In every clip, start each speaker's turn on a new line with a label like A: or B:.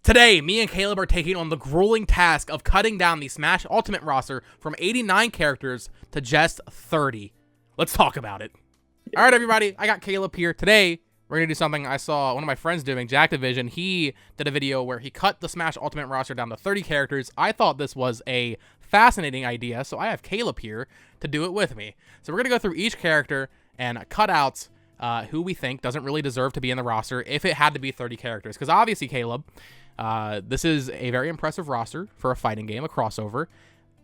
A: Today, me and Caleb are taking on the grueling task of cutting down the Smash Ultimate roster from 89 characters to just 30. Let's talk about it. All right, everybody, I got Caleb here. Today, we're going to do something I saw one of my friends doing, Jackdivision. He did a video where he cut the Smash Ultimate roster down to 30 characters. I thought this was a fascinating idea, so I have Caleb here to do it with me. So we're going to go through each character and cut out who we think doesn't really deserve to be in the roster if it had to be 30 characters. Because obviously, Caleb, this is a very impressive roster for a fighting game, a crossover.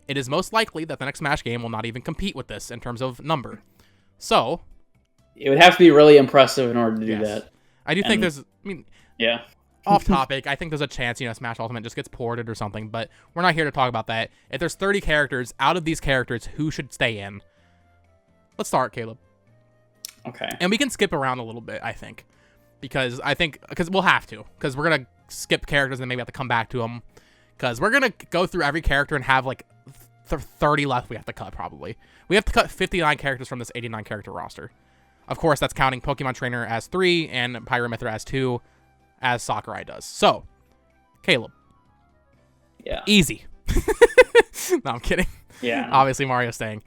A: It is most likely that the next Smash game will not even compete with this in terms of number. So
B: it would have to be really impressive in order to do that.
A: I do think there's,
B: yeah.
A: Off topic, I think there's a chance, Smash Ultimate just gets ported or something, but we're not here to talk about that. If there's 30 characters, out of these characters, who should stay in? Let's start, Caleb.
B: Okay.
A: And we can skip around a little bit, I think. Because we'll have to. Because we're going to skip characters and maybe have to come back to them. Because we're going to go through every character and have, 30 left we have to cut, probably. We have to cut 59 characters from this 89 character roster. Of course, that's counting Pokemon Trainer as 3 and Pyramithra as 2, as Sakurai does. So, Caleb.
B: Yeah.
A: Easy. No, I'm kidding.
B: Yeah.
A: Obviously, Mario's staying.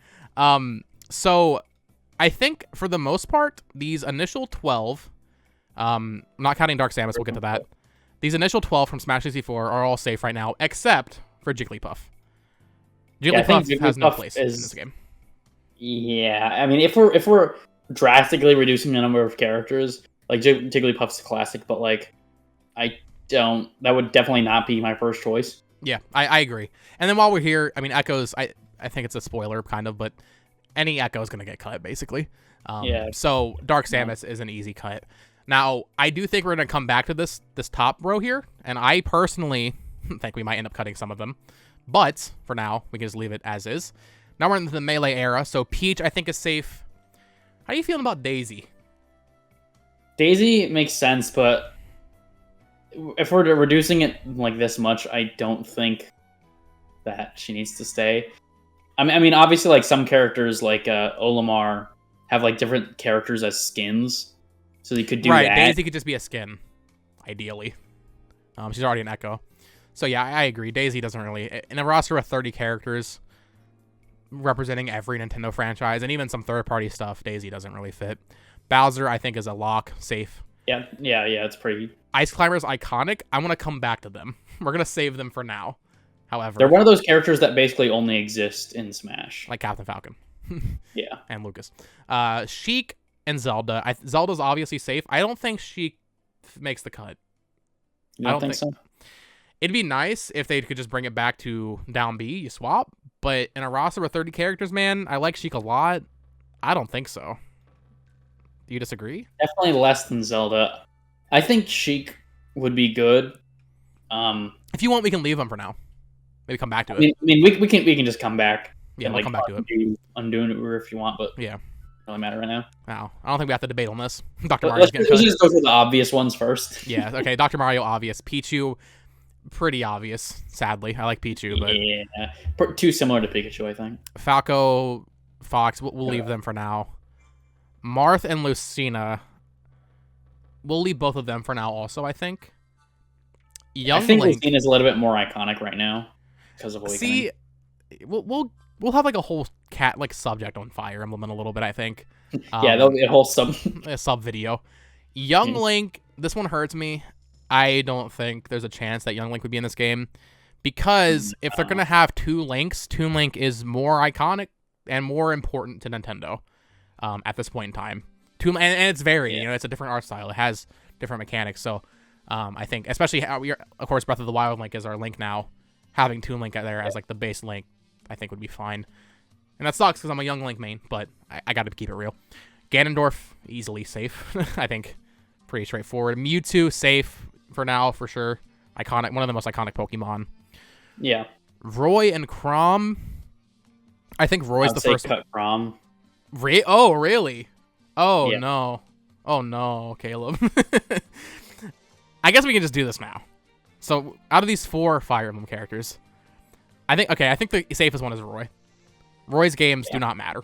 A: So, I think, for the most part, these initial 12, not counting Dark Samus, we'll get to that. These initial 12 from Smash 64 are all safe right now, except for Jigglypuff. Jigglypuff has no place in this game.
B: Yeah, I mean, if we're drastically reducing the number of characters, Jigglypuff's a classic, but that would definitely not be my first choice.
A: Yeah, I agree. And then while we're here, I mean, Echoes, I think it's a spoiler, kind of, but any Echo is going to get cut, basically.
B: Yeah.
A: So Dark Samus is an easy cut. Now, I do think we're going to come back to this top row here, and I personally think we might end up cutting some of them. But, for now, we can just leave it as is. Now we're in the Melee era, so Peach, I think, is safe. How are you feeling about Daisy?
B: Daisy makes sense, but if we're reducing it this much, I don't think that she needs to stay. I mean, obviously, some characters like Olimar have different characters as skins, so you could do that.
A: Right, Daisy could just be a skin, ideally. She's already an Echo, so yeah, I agree. Daisy doesn't really, in a roster of 30 characters representing every Nintendo franchise and even some third-party stuff, Daisy doesn't really fit. Bowser, I think, is a lock, safe.
B: Yeah, it's pretty.
A: Ice Climber's iconic. I want to come back to them. We're gonna save them for now. However,
B: they're one of those characters that basically only exist in Smash,
A: like Captain Falcon.
B: Yeah,
A: and Lucas. Sheik and Zelda. Zelda's obviously safe. I don't think Sheik makes the cut.
B: I don't think so.
A: It'd be nice if they could just bring it back to down B. You swap, but in a roster with 30 characters, man, I like Sheik a lot. I don't think so. Do you disagree?
B: Definitely less than Zelda. I think Sheik would be good.
A: If you want, we can leave them for now. Maybe come back to it.
B: I mean, we can just come back.
A: Yeah, we'll come back to it.
B: Undo it if you want, but
A: yeah,
B: doesn't matter right now.
A: No, I don't think we have to debate on this. Dr. Mario's
B: Let's just go through the obvious ones first.
A: Yeah, okay. Dr. Mario, obvious. Pichu, pretty obvious. Sadly, I like Pichu, but
B: yeah, too similar to Pikachu, I think.
A: Falco, Fox, we'll leave them for now. Marth and Lucina, we'll leave both of them for now. Also, I think.
B: I think Lucina's a little bit more iconic right now because of Awakening.
A: See, we'll have a whole cat subject on Fire Emblem in a little bit, I think.
B: Yeah, there'll be a whole sub
A: video. Young Link, this one hurts me. I don't think there's a chance that Young Link would be in this game because if they're gonna have two Links, Toon Link is more iconic and more important to Nintendo at this point in time. And it's varied. It's a different art style. It has different mechanics. So I think, especially how of course, Breath of the Wild Link is our Link now. Having Toon Link there as the base Link, I think would be fine. And that sucks because I'm a Young Link main, but I got to keep it real. Ganondorf, easily safe. I think pretty straightforward. Mewtwo, safe for now, for sure. Iconic, one of the most iconic Pokemon.
B: Yeah.
A: Roy and Chrom. I think Roy's the first.
B: Cut Chrom.
A: Oh, really? Oh,
B: yeah.
A: No. Oh, no, Caleb. I guess we can just do this now. So, out of these 4 Fire Emblem characters, I think the safest one is Roy. Roy's games do not matter.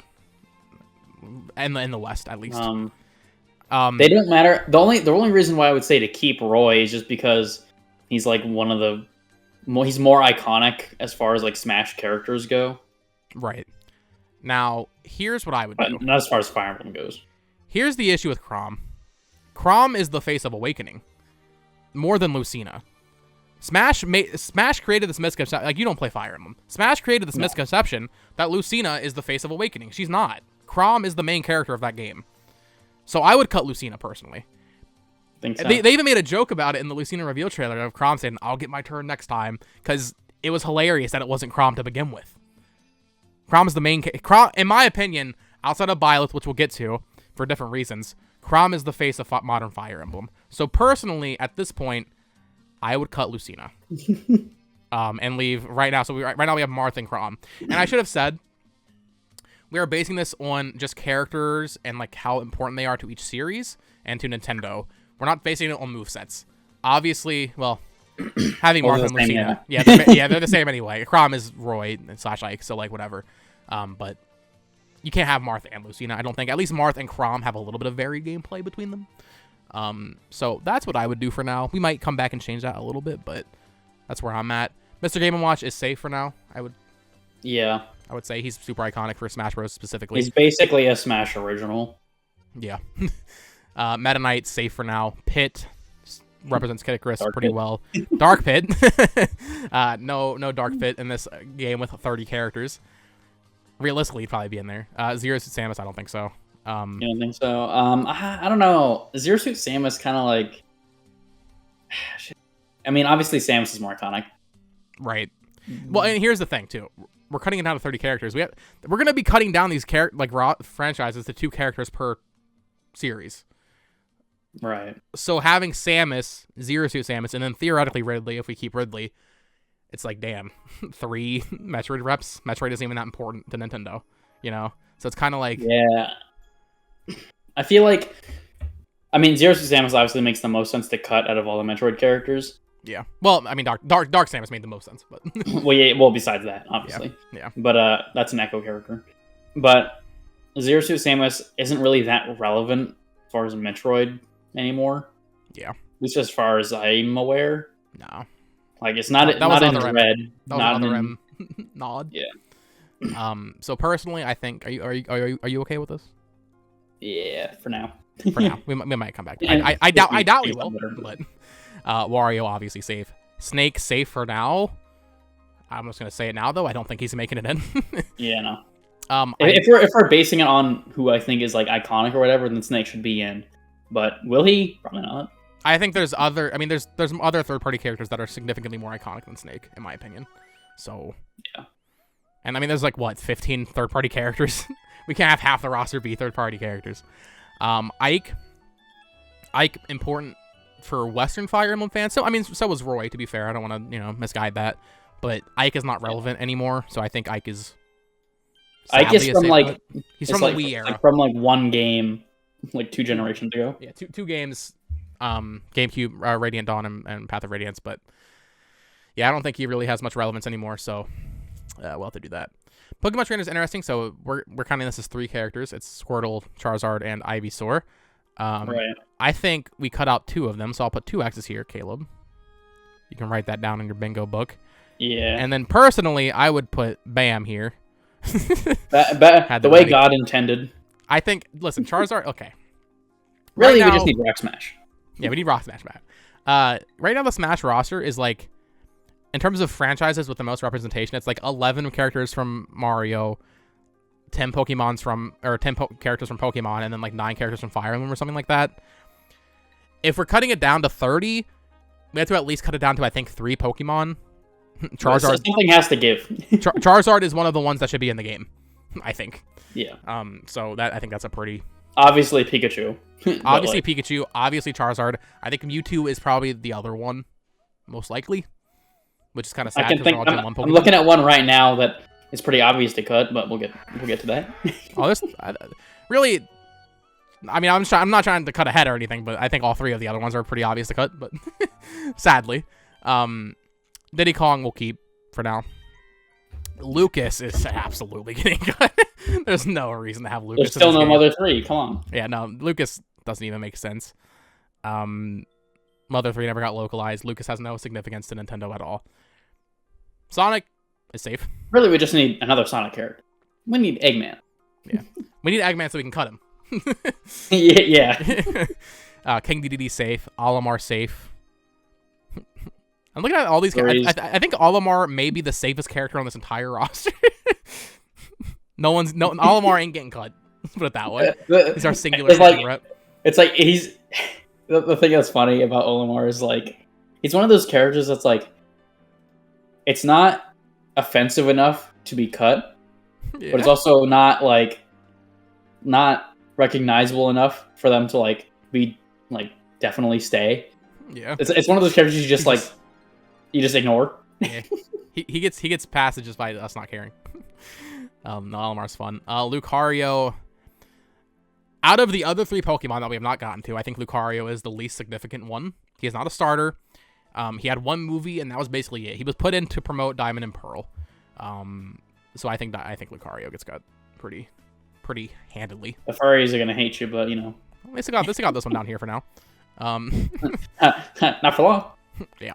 A: In the West, at least.
B: They don't matter. The only reason why I would say to keep Roy is just because he's like one of the he's more iconic as far as like Smash characters go.
A: Right. Now, here's what I would do.
B: But not as far as Fire Emblem goes.
A: Here's the issue with Chrom. Chrom is the face of Awakening, more than Lucina. Smash created this misconception. Like, you don't play Fire Emblem. Smash created this misconception that Lucina is the face of Awakening. She's not. Chrom is the main character of that game. So I would cut Lucina personally.
B: Think so.
A: They even made a joke about it in the Lucina reveal trailer of Chrom saying, "I'll get my turn next time," because it was hilarious that it wasn't Chrom to begin with. Chrom's the main... in my opinion, outside of Byleth, which we'll get to for different reasons, Chrom is the face of modern Fire Emblem. So personally, at this point, I would cut Lucina. And leave right now. So right now we have Marth and Chrom. And I should have said, we are basing this on just characters and like how important they are to each series and to Nintendo. We're not basing it on movesets. Obviously, well, having Marth and Lucina. Yeah, they're the same anyway. Chrom is Roy / Ike, so like whatever. But you can't have Marth and Lucina, I don't think. At least Marth and Chrom have a little bit of varied gameplay between them. So that's what I would do for now. We might come back and change that a little bit, but that's where I'm at. Mr. Game & Watch is safe for now. I would say he's super iconic for Smash Bros. Specifically.
B: He's basically a Smash original.
A: Yeah. Meta Knight, safe for now. Pit represents Kid Icarus pretty well. Dark Pit. No Dark Pit in this game with 30 characters. Realistically, he'd probably be in there. Zero Suit Samus, I don't think so.
B: You don't think so? I don't know. Zero Suit Samus kind of like... I mean, obviously Samus is more iconic.
A: Right. Well, and here's the thing, too. We're cutting it down to 30 characters. We're going to be cutting down these franchises to 2 characters per series.
B: Right.
A: So having Samus, Zero Suit Samus, and then theoretically Ridley, if we keep Ridley, it's like, damn, 3 Metroid reps. Metroid isn't even that important to Nintendo, you know? So it's kind of like...
B: Yeah. I feel like... I mean, Zero Suit Samus obviously makes the most sense to cut out of all the Metroid characters.
A: Yeah. Well, I mean, Dark Samus made the most sense, but...
B: well, besides that, obviously.
A: Yeah.
B: But that's an Echo character. But Zero Suit Samus isn't really that relevant as far as Metroid anymore.
A: Yeah.
B: At least as far as I'm aware.
A: No.
B: Like, it's not in red.
A: That was another M nod.
B: Yeah.
A: So personally, I think... Are you okay with this?
B: Yeah, for now.
A: For now. We might come back. I doubt we will, but... Wario obviously safe. Snake safe for now. I'm just gonna say it now though. I don't think he's making it in.
B: Yeah, no. If we're basing it on who I think is like iconic or whatever, then Snake should be in. But will he? Probably not.
A: I think there's some other third-party characters that are significantly more iconic than Snake, in my opinion. So
B: yeah.
A: And I mean, there's like what 15 third-party characters. We can't have half the roster be third-party characters. Ike important for Western Fire Emblem fans. So I mean, so was Roy. To be fair, I don't want to misguide that, but Ike is not relevant anymore. So I think Ike is.
B: Ike is from like
A: he's from the Wii era,
B: from like one game, like 2 generations ago.
A: Yeah, two games, GameCube, Radiant Dawn and Path of Radiance. But yeah, I don't think he really has much relevance anymore. So we'll have to do that. Pokemon Trainer is interesting. So we're counting this as 3 characters. It's Squirtle, Charizard, and Ivysaur.
B: Right.
A: I think we cut out 2 of them, so I'll put 2 X's here, Caleb. You can write that down in your bingo book.
B: Yeah.
A: And then personally, I would put Bam here.
B: The way God intended.
A: I think, listen, Charizard, okay.
B: Really, we just need Rock Smash.
A: Yeah, we need Rock Smash back. Right now, the Smash roster is like, in terms of franchises with the most representation, it's like 11 characters from Mario, 10 characters from Pokemon, and then like 9 characters from Fire Emblem or something like that. If we're cutting it down to 30, we have to at least cut it down to, I think, 3 Pokemon. Charizard.
B: Something has to give.
A: Charizard is one of the ones that should be in the game, I think.
B: Yeah.
A: So I think that's a pretty...
B: Obviously Pikachu.
A: Obviously Pikachu. Obviously Charizard. I think Mewtwo is probably the other one, most likely. Which is kind of sad because they're all Gen 1 Pokemon.
B: I'm looking at one right now that is pretty obvious to cut, but we'll get to that.
A: Really... I mean, I'm not trying to cut ahead or anything, but I think all 3 of the other ones are pretty obvious to cut, but sadly. Diddy Kong will keep for now. Lucas is absolutely getting cut. There's no reason to have Lucas.
B: There's still no Mother 3. Come on.
A: Yeah, no, Lucas doesn't even make sense. Mother 3 never got localized. Lucas has no significance to Nintendo at all. Sonic is safe.
B: Really, we just need another Sonic character. We need Eggman.
A: Yeah. We need Eggman so we can cut him.
B: Yeah.
A: King Dedede safe. Olimar safe. I'm looking at all these guys. I think Olimar may be the safest character on this entire roster. Olimar ain't getting cut. Let's put it that way. He's our singular rep.
B: It's like he's the thing that's funny about Olimar is like he's one of those characters that's like it's not offensive enough to be cut, but it's also not recognizable enough for them to like be like definitely stay.
A: Yeah,
B: it's one of those characters you just like you just ignore.
A: Yeah, he gets past just by us not caring. Olimar's fun. Lucario. Out of the other 3 Pokemon that we have not gotten to, I think Lucario is the least significant one. He is not a starter. He had one movie, and that was basically it. He was put in to promote Diamond and Pearl. So I think Lucario gets cut pretty handedly.
B: The furries are gonna hate you, but you know.
A: They still got this one down here for now.
B: Not for long.
A: Yeah.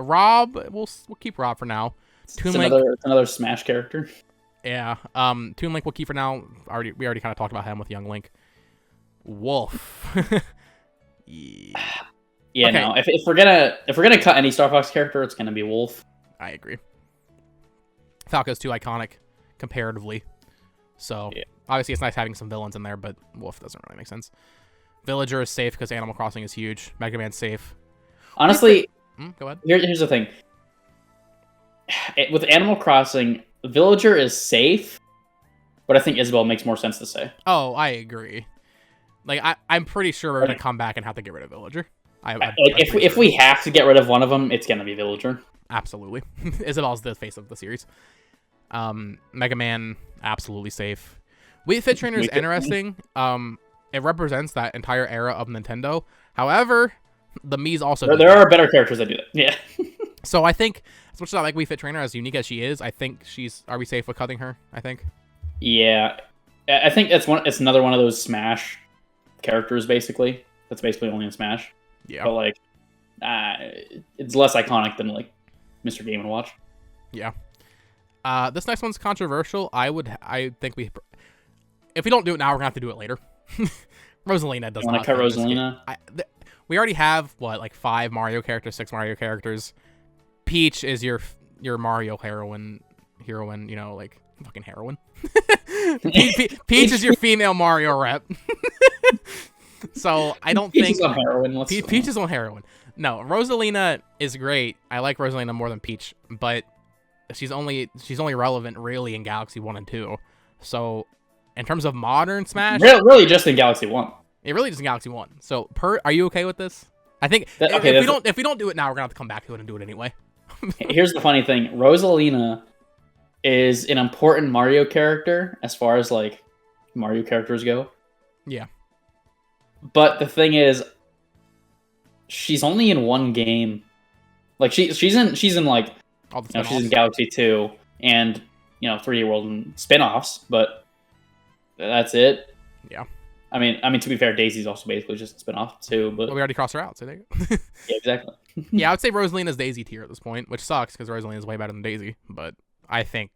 A: Rob, we'll keep Rob for now.
B: It's another Smash character.
A: Yeah. Toon Link we'll keep for now. We already kind of talked about him with Young Link. Wolf.
B: Yeah.
A: Okay.
B: No. If we're gonna cut any Star Fox character, it's gonna be Wolf.
A: I agree. Falco's too iconic comparatively. So obviously it's nice having some villains in there, but Wolf doesn't really make sense. Villager is safe because Animal Crossing is huge. Mega Man's safe.
B: Honestly,
A: go ahead.
B: Here's the thing. With Animal Crossing, Villager is safe, but I think Isabelle makes more sense to say.
A: Oh, I agree. Like I'm pretty sure we're gonna come back and have to get rid of Villager.
B: If we have to get rid of one of them, it's gonna be Villager.
A: Absolutely. Isabelle's the face of the series. Mega Man, absolutely safe. Wii Fit Trainer is interesting. It represents that entire era of Nintendo. However, the Mii's also
B: there are better characters that do that. Yeah.
A: So I think, as much as I like Wii Fit Trainer, as unique as she is, I think are we safe with cutting her? I think.
B: Yeah, I think it's another one of those Smash characters, basically. That's basically only in Smash.
A: Yeah.
B: But like, it's less iconic than like Mr. Game & Watch.
A: Yeah. This next one's controversial. I think if we don't do it now, we're gonna have to do it later. Rosalina does not.
B: Want to cut Rosalina?
A: We already have like 5 Mario characters, 6 Mario characters. Peach is your Mario heroine, you know, like fucking heroine. Peach is your female Mario rep. So I don't think
B: Peach is on heroin.
A: Peach is on heroin. No, Rosalina is great. I like Rosalina more than Peach, but she's only relevant really in Galaxy 1 and 2. So in terms of modern Smash,
B: really just in Galaxy 1.
A: It really just in Galaxy 1. So are you okay with this? I think if we don't do it now, we're gonna have to come back to it and do it anyway.
B: Here's the funny thing. Rosalina is an important Mario character as far as like Mario characters go.
A: Yeah.
B: But the thing is, she's only in one game. Like she's in like
A: all the
B: she's in Galaxy 2 and 3D World and spin-offs, but that's it.
A: Yeah.
B: I mean to be fair, Daisy's also basically just a spin-off too, but
A: we already crossed her out, so there you go.
B: Yeah, exactly.
A: Yeah, I would say Rosalina's Daisy tier at this point, which sucks because Rosalina's way better than Daisy, but I think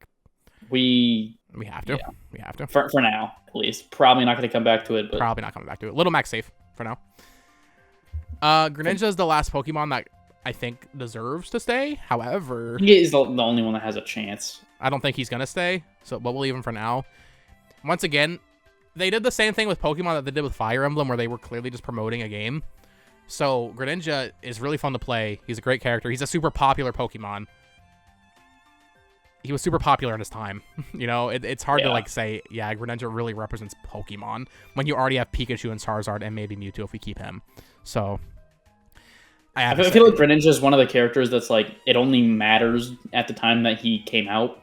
B: we
A: have to.
B: Yeah.
A: We have to.
B: For now, at least. Probably not going to come back to it, but
A: probably not coming back to it. Little Mac's safe for now. Greninja is the last Pokemon that I think deserves to stay. However,
B: he is the only one that has a chance.
A: I don't think he's gonna stay, but we'll leave him for now. Once again, they did the same thing with Pokemon that they did with Fire Emblem, where they were clearly just promoting a game. So Greninja is really fun to play. He's a great character. He's a super popular Pokemon. He was super popular in his time. It's hard to say, yeah, Greninja really represents Pokemon when you already have Pikachu and Charizard and maybe Mewtwo if we keep him. So
B: I feel like Greninja is one of the characters that's like, it only matters at the time that he came out.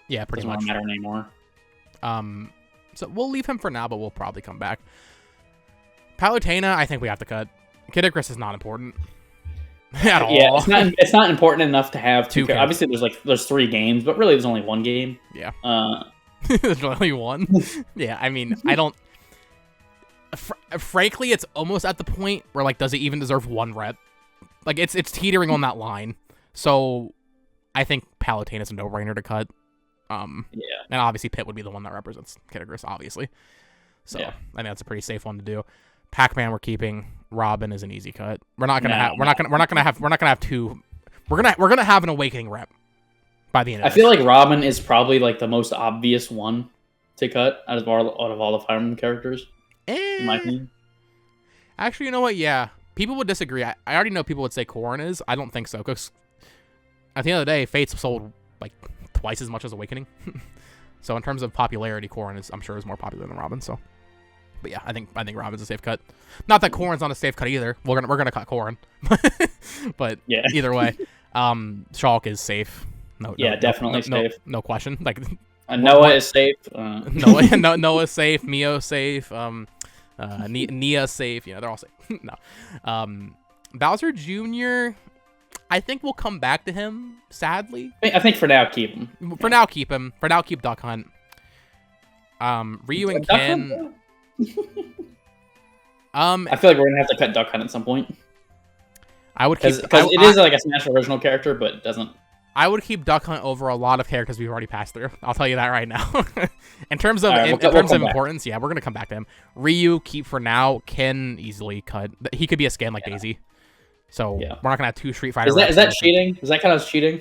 A: Yeah, pretty much.
B: Doesn't matter anymore.
A: So we'll leave him for now, but we'll probably come back. Palutena, I think we have to cut. Kid Icarus is not important at all.
B: Yeah, it's not important enough to have two.
A: Games.
B: Obviously, there's 3 games, but really there's only 1 game.
A: Yeah. There's only 1. Yeah, I mean, I don't. frankly, it's almost at the point where, like, does it even deserve 1 rep? Like, it's teetering on that line. So, I think Palutena is a no-brainer to cut. And obviously Pit would be the one that represents Kittigris, obviously. So, I think that's a pretty safe one to do. Pac-Man we're keeping. Robin is an easy cut. We're not gonna have two. We're gonna have an Awakening rep by the end of
B: I feel like Robin is probably like the most obvious one to cut out of all the Fire Emblem characters. In my opinion.
A: Actually, you know what? Yeah. People would disagree. I already know people would say Corrin is. I don't think so. Because at the end of the day, Fate's sold like twice as much as Awakening. So in terms of popularity, Corrin is, I'm sure, is more popular than Robin. So, but yeah, I think Robin's a safe cut. Not that Corrin's not a safe cut either. We're gonna cut Corrin. But yeah, either way, Shulk is safe.
B: Definitely safe.
A: No question. Like
B: Noah is safe.
A: Noah's safe. Mio's safe. Nia's safe. They're all safe. No. Bowser Jr., I think we'll come back to him, sadly.
B: I think for now, keep him.
A: For now, keep him. For now, keep Duck Hunt. Ryu and Ken.
B: I feel like we're going to have to cut Duck Hunt at some point.
A: I would keep...
B: Because it is like a Smash original character, but it doesn't...
A: I would keep Duck Hunt over a lot of characters we've already passed through. I'll tell you that right now. In terms of importance, yeah, we're gonna come back to him. Ryu, keep for now. Ken, easily cut. He could be a scan like Daisy. So we're not gonna have 2 Street Fighter.
B: Is that cheating? Is that kind of cheating?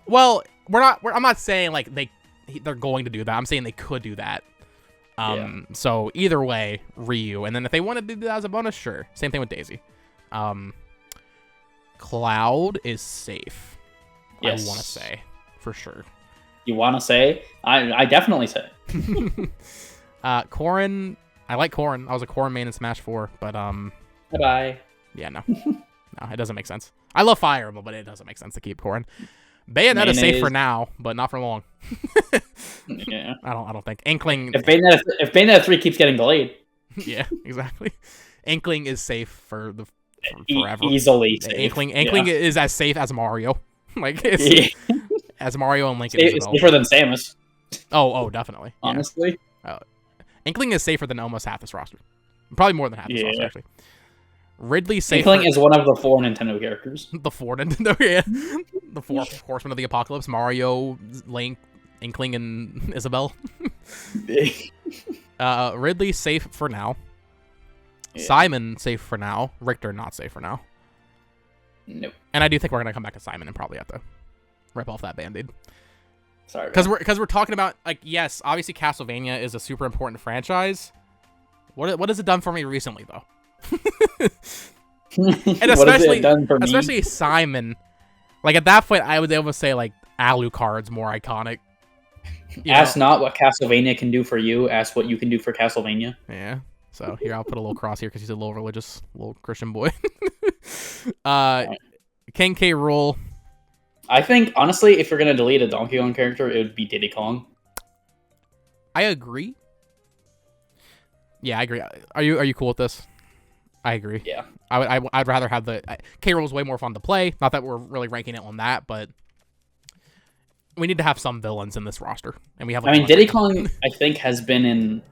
A: Well, I'm not saying like they're going to do that. I'm saying they could do that. So either way, Ryu, and then if they want to do that as a bonus, sure. Same thing with Daisy. Cloud is safe.
B: Yes.
A: I want to say, for sure.
B: You want to say? I definitely say.
A: Corrin, I like Corrin. I was a Corrin main in Smash 4, but
B: Bye-bye.
A: Yeah, no, it doesn't make sense. I love Fire Emblem, but it doesn't make sense to keep Corrin. Bayonetta's safe for now, but not for long.
B: Yeah,
A: I don't think Inkling.
B: If Bayonetta 3 keeps getting delayed.
A: Yeah, exactly. Inkling is safe for forever.
B: Easily safe.
A: Inkling is as safe as Mario. Like as Mario and Link.
B: It's safer than Samus.
A: Oh, definitely.
B: Honestly,
A: Inkling is safer than almost half this roster. Probably more than half this roster, actually. Ridley's safe.
B: Inkling is one of the 4 Nintendo characters.
A: The 4 Nintendo, yeah. The 4 Horsemen of the Apocalypse: Mario, Link, Inkling, and Isabelle. Ridley safe for now. Yeah. Simon safe for now. Richter not safe for now.
B: Nope.
A: And I do think we're gonna come back to Simon and probably have to rip off that Band-Aid.
B: Sorry,
A: because we're talking about, like, yes, obviously Castlevania is a super important franchise. What has it done for me recently though? And especially Simon. Like at that point, I was able to say like Alucard's more iconic.
B: Ask not what Castlevania can do for you. Ask what you can do for Castlevania.
A: Yeah. So here, I'll put a little cross here because he's a little religious, little Christian boy. King K. Rool.
B: I think, honestly, if you're going to delete a Donkey Kong character, it would be Diddy Kong.
A: I agree. Yeah, I agree. Are you cool with this? I agree.
B: Yeah.
A: I'd rather have K. Rool's way more fun to play. Not that we're really ranking it on that, but we need to have some villains in this roster. And we have.
B: Diddy Kong, I think, has been in...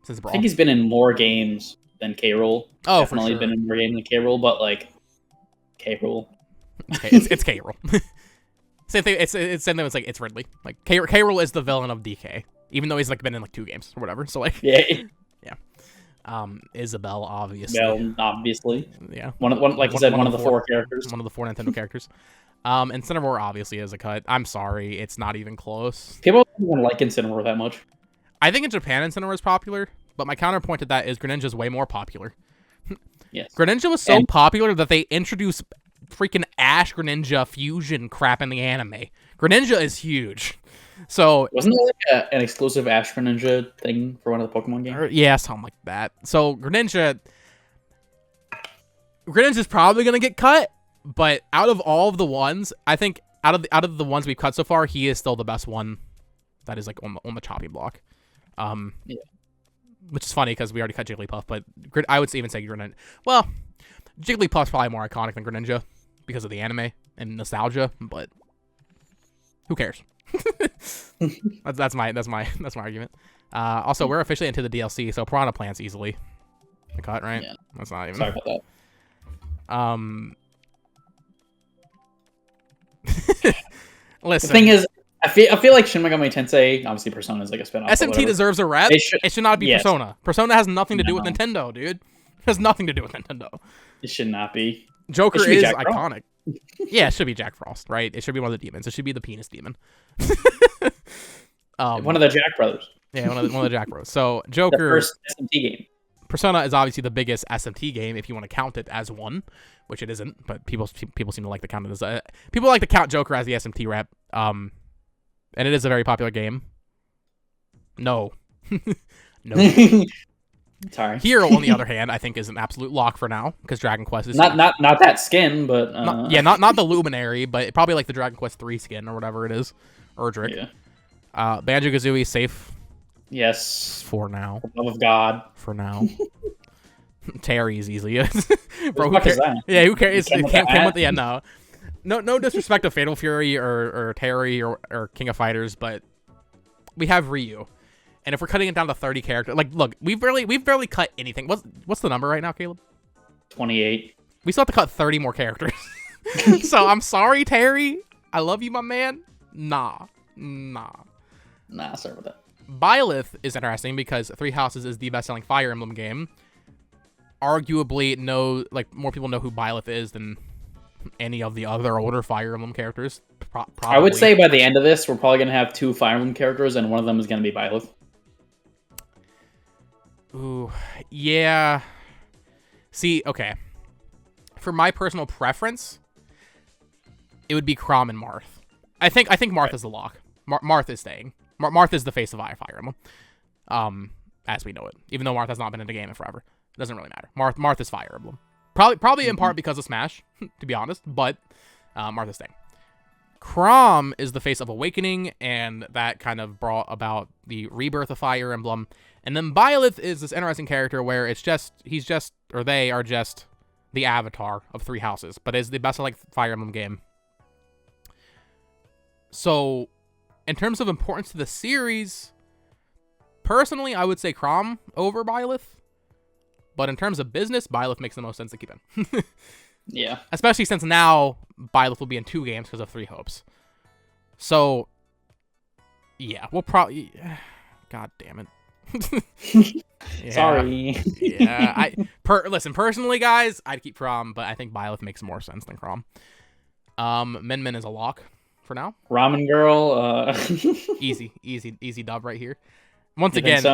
B: I think he's been in more games than K. Rool.
A: Oh,
B: definitely
A: for sure.
B: Been in more games than K. Rool, but like K. Rool.
A: It's K. Rool. Same thing. It's same thing. It's like it's Ridley. Like K. Rool is the villain of DK, even though he's like been in like 2 games or whatever. So like
B: yeah.
A: Isabelle, obviously.
B: Well, obviously.
A: Yeah.
B: One like you said, one of the 4 characters.
A: One of the 4 Nintendo characters. Incineroar obviously is a cut. I'm sorry, it's not even close.
B: People don't even like Incineroar that much.
A: I think in Japan Incineroar is popular, but my counterpoint to that is Greninja is way more popular.
B: Yes.
A: Greninja was so popular that they introduced freaking Ash Greninja fusion crap in the anime. Greninja is huge. So
B: wasn't there like an exclusive Ash Greninja thing for one of the Pokemon games?
A: Yeah, something like that. So Greninja's probably gonna get cut, but out of all of the ones, I think out of the ones we've cut so far, he is still the best one that is like on the chopping block. Yeah. Which is funny because we already cut Jigglypuff, but I would even say Greninja. Well, Jigglypuff's probably more iconic than Greninja because of the anime and nostalgia, but who cares? that's my argument. Also, we're officially into the DLC, so Piranha Plants easily. The cut, right?
B: Yeah.
A: That's not even.
B: Sorry about that.
A: Listen.
B: The thing is, I feel like Shin Megami Tensei, obviously Persona is like a spin-off.
A: SMT deserves a rep. It should not be
B: yes.
A: Persona. Persona has nothing to do with Nintendo, dude. It has nothing to do with Nintendo.
B: It should not be.
A: Joker is iconic. Yeah, it should be Jack Frost, right? It should be one of the demons. It should be the penis demon.
B: One of the Jack brothers.
A: Yeah, one of the Jack Bros. So Joker.
B: The first SMT game.
A: Persona is obviously the biggest SMT game if you want to count it as one, which it isn't. But people seem to like to count it as people like to count Joker as the SMT rep. And it is a very popular game. No.
B: Sorry.
A: Hero, on the other hand, I think is an absolute lock for now because Dragon Quest is
B: not that skin, but
A: not the Luminary, but probably like the Dragon Quest 3 skin or whatever it is, Erdrick.
B: Yeah.
A: Banjo-Kazooie safe.
B: Yes.
A: For now.
B: For the love of God.
A: For now. Terry's easy.
B: Bro, who cares?
A: Yeah, who cares? Came with the end now. No disrespect to Fatal Fury or Terry or King of Fighters, but we have Ryu. And if we're cutting it down to 30 characters, like, look, we've barely cut anything. What's the number right now, Caleb?
B: 28.
A: We still have to cut 30 more characters. So I'm sorry, Terry. I love you, my man. Nah,
B: sorry about that.
A: Byleth is interesting because Three Houses is the best-selling Fire Emblem game. Arguably, more people know who Byleth is than any of the other older Fire Emblem characters. Probably.
B: I would say by the end of this, we're probably going to have 2 Fire Emblem characters, and one of them is going to be Byleth.
A: Ooh, yeah. See, okay. For my personal preference, it would be Chrom and Marth. I think Marth is the lock. Marth is staying. Marth is the face of Fire Emblem, as we know it. Even though Marth has not been in the game in forever, it doesn't really matter. Marth is Fire Emblem. Probably in part because of Smash, to be honest. But Marth is staying. Chrom is the face of Awakening, and that kind of brought about the rebirth of Fire Emblem. And then Byleth is this interesting character where they are just the avatar of Three Houses, but is the best-selling Fire Emblem game. So, in terms of importance to the series, personally, I would say Chrom over Byleth. But in terms of business, Byleth makes the most sense to keep in.
B: Yeah.
A: Especially since now Byleth will be in 2 games because of Three Hopes. So, yeah, we'll probably... God damn it. Yeah.
B: Sorry.
A: Yeah. Listen, personally, guys, I'd keep Chrom, but I think Byleth makes more sense than Chrom. Min is a lock for now.
B: Ramen Girl.
A: Easy dub right here. Once again,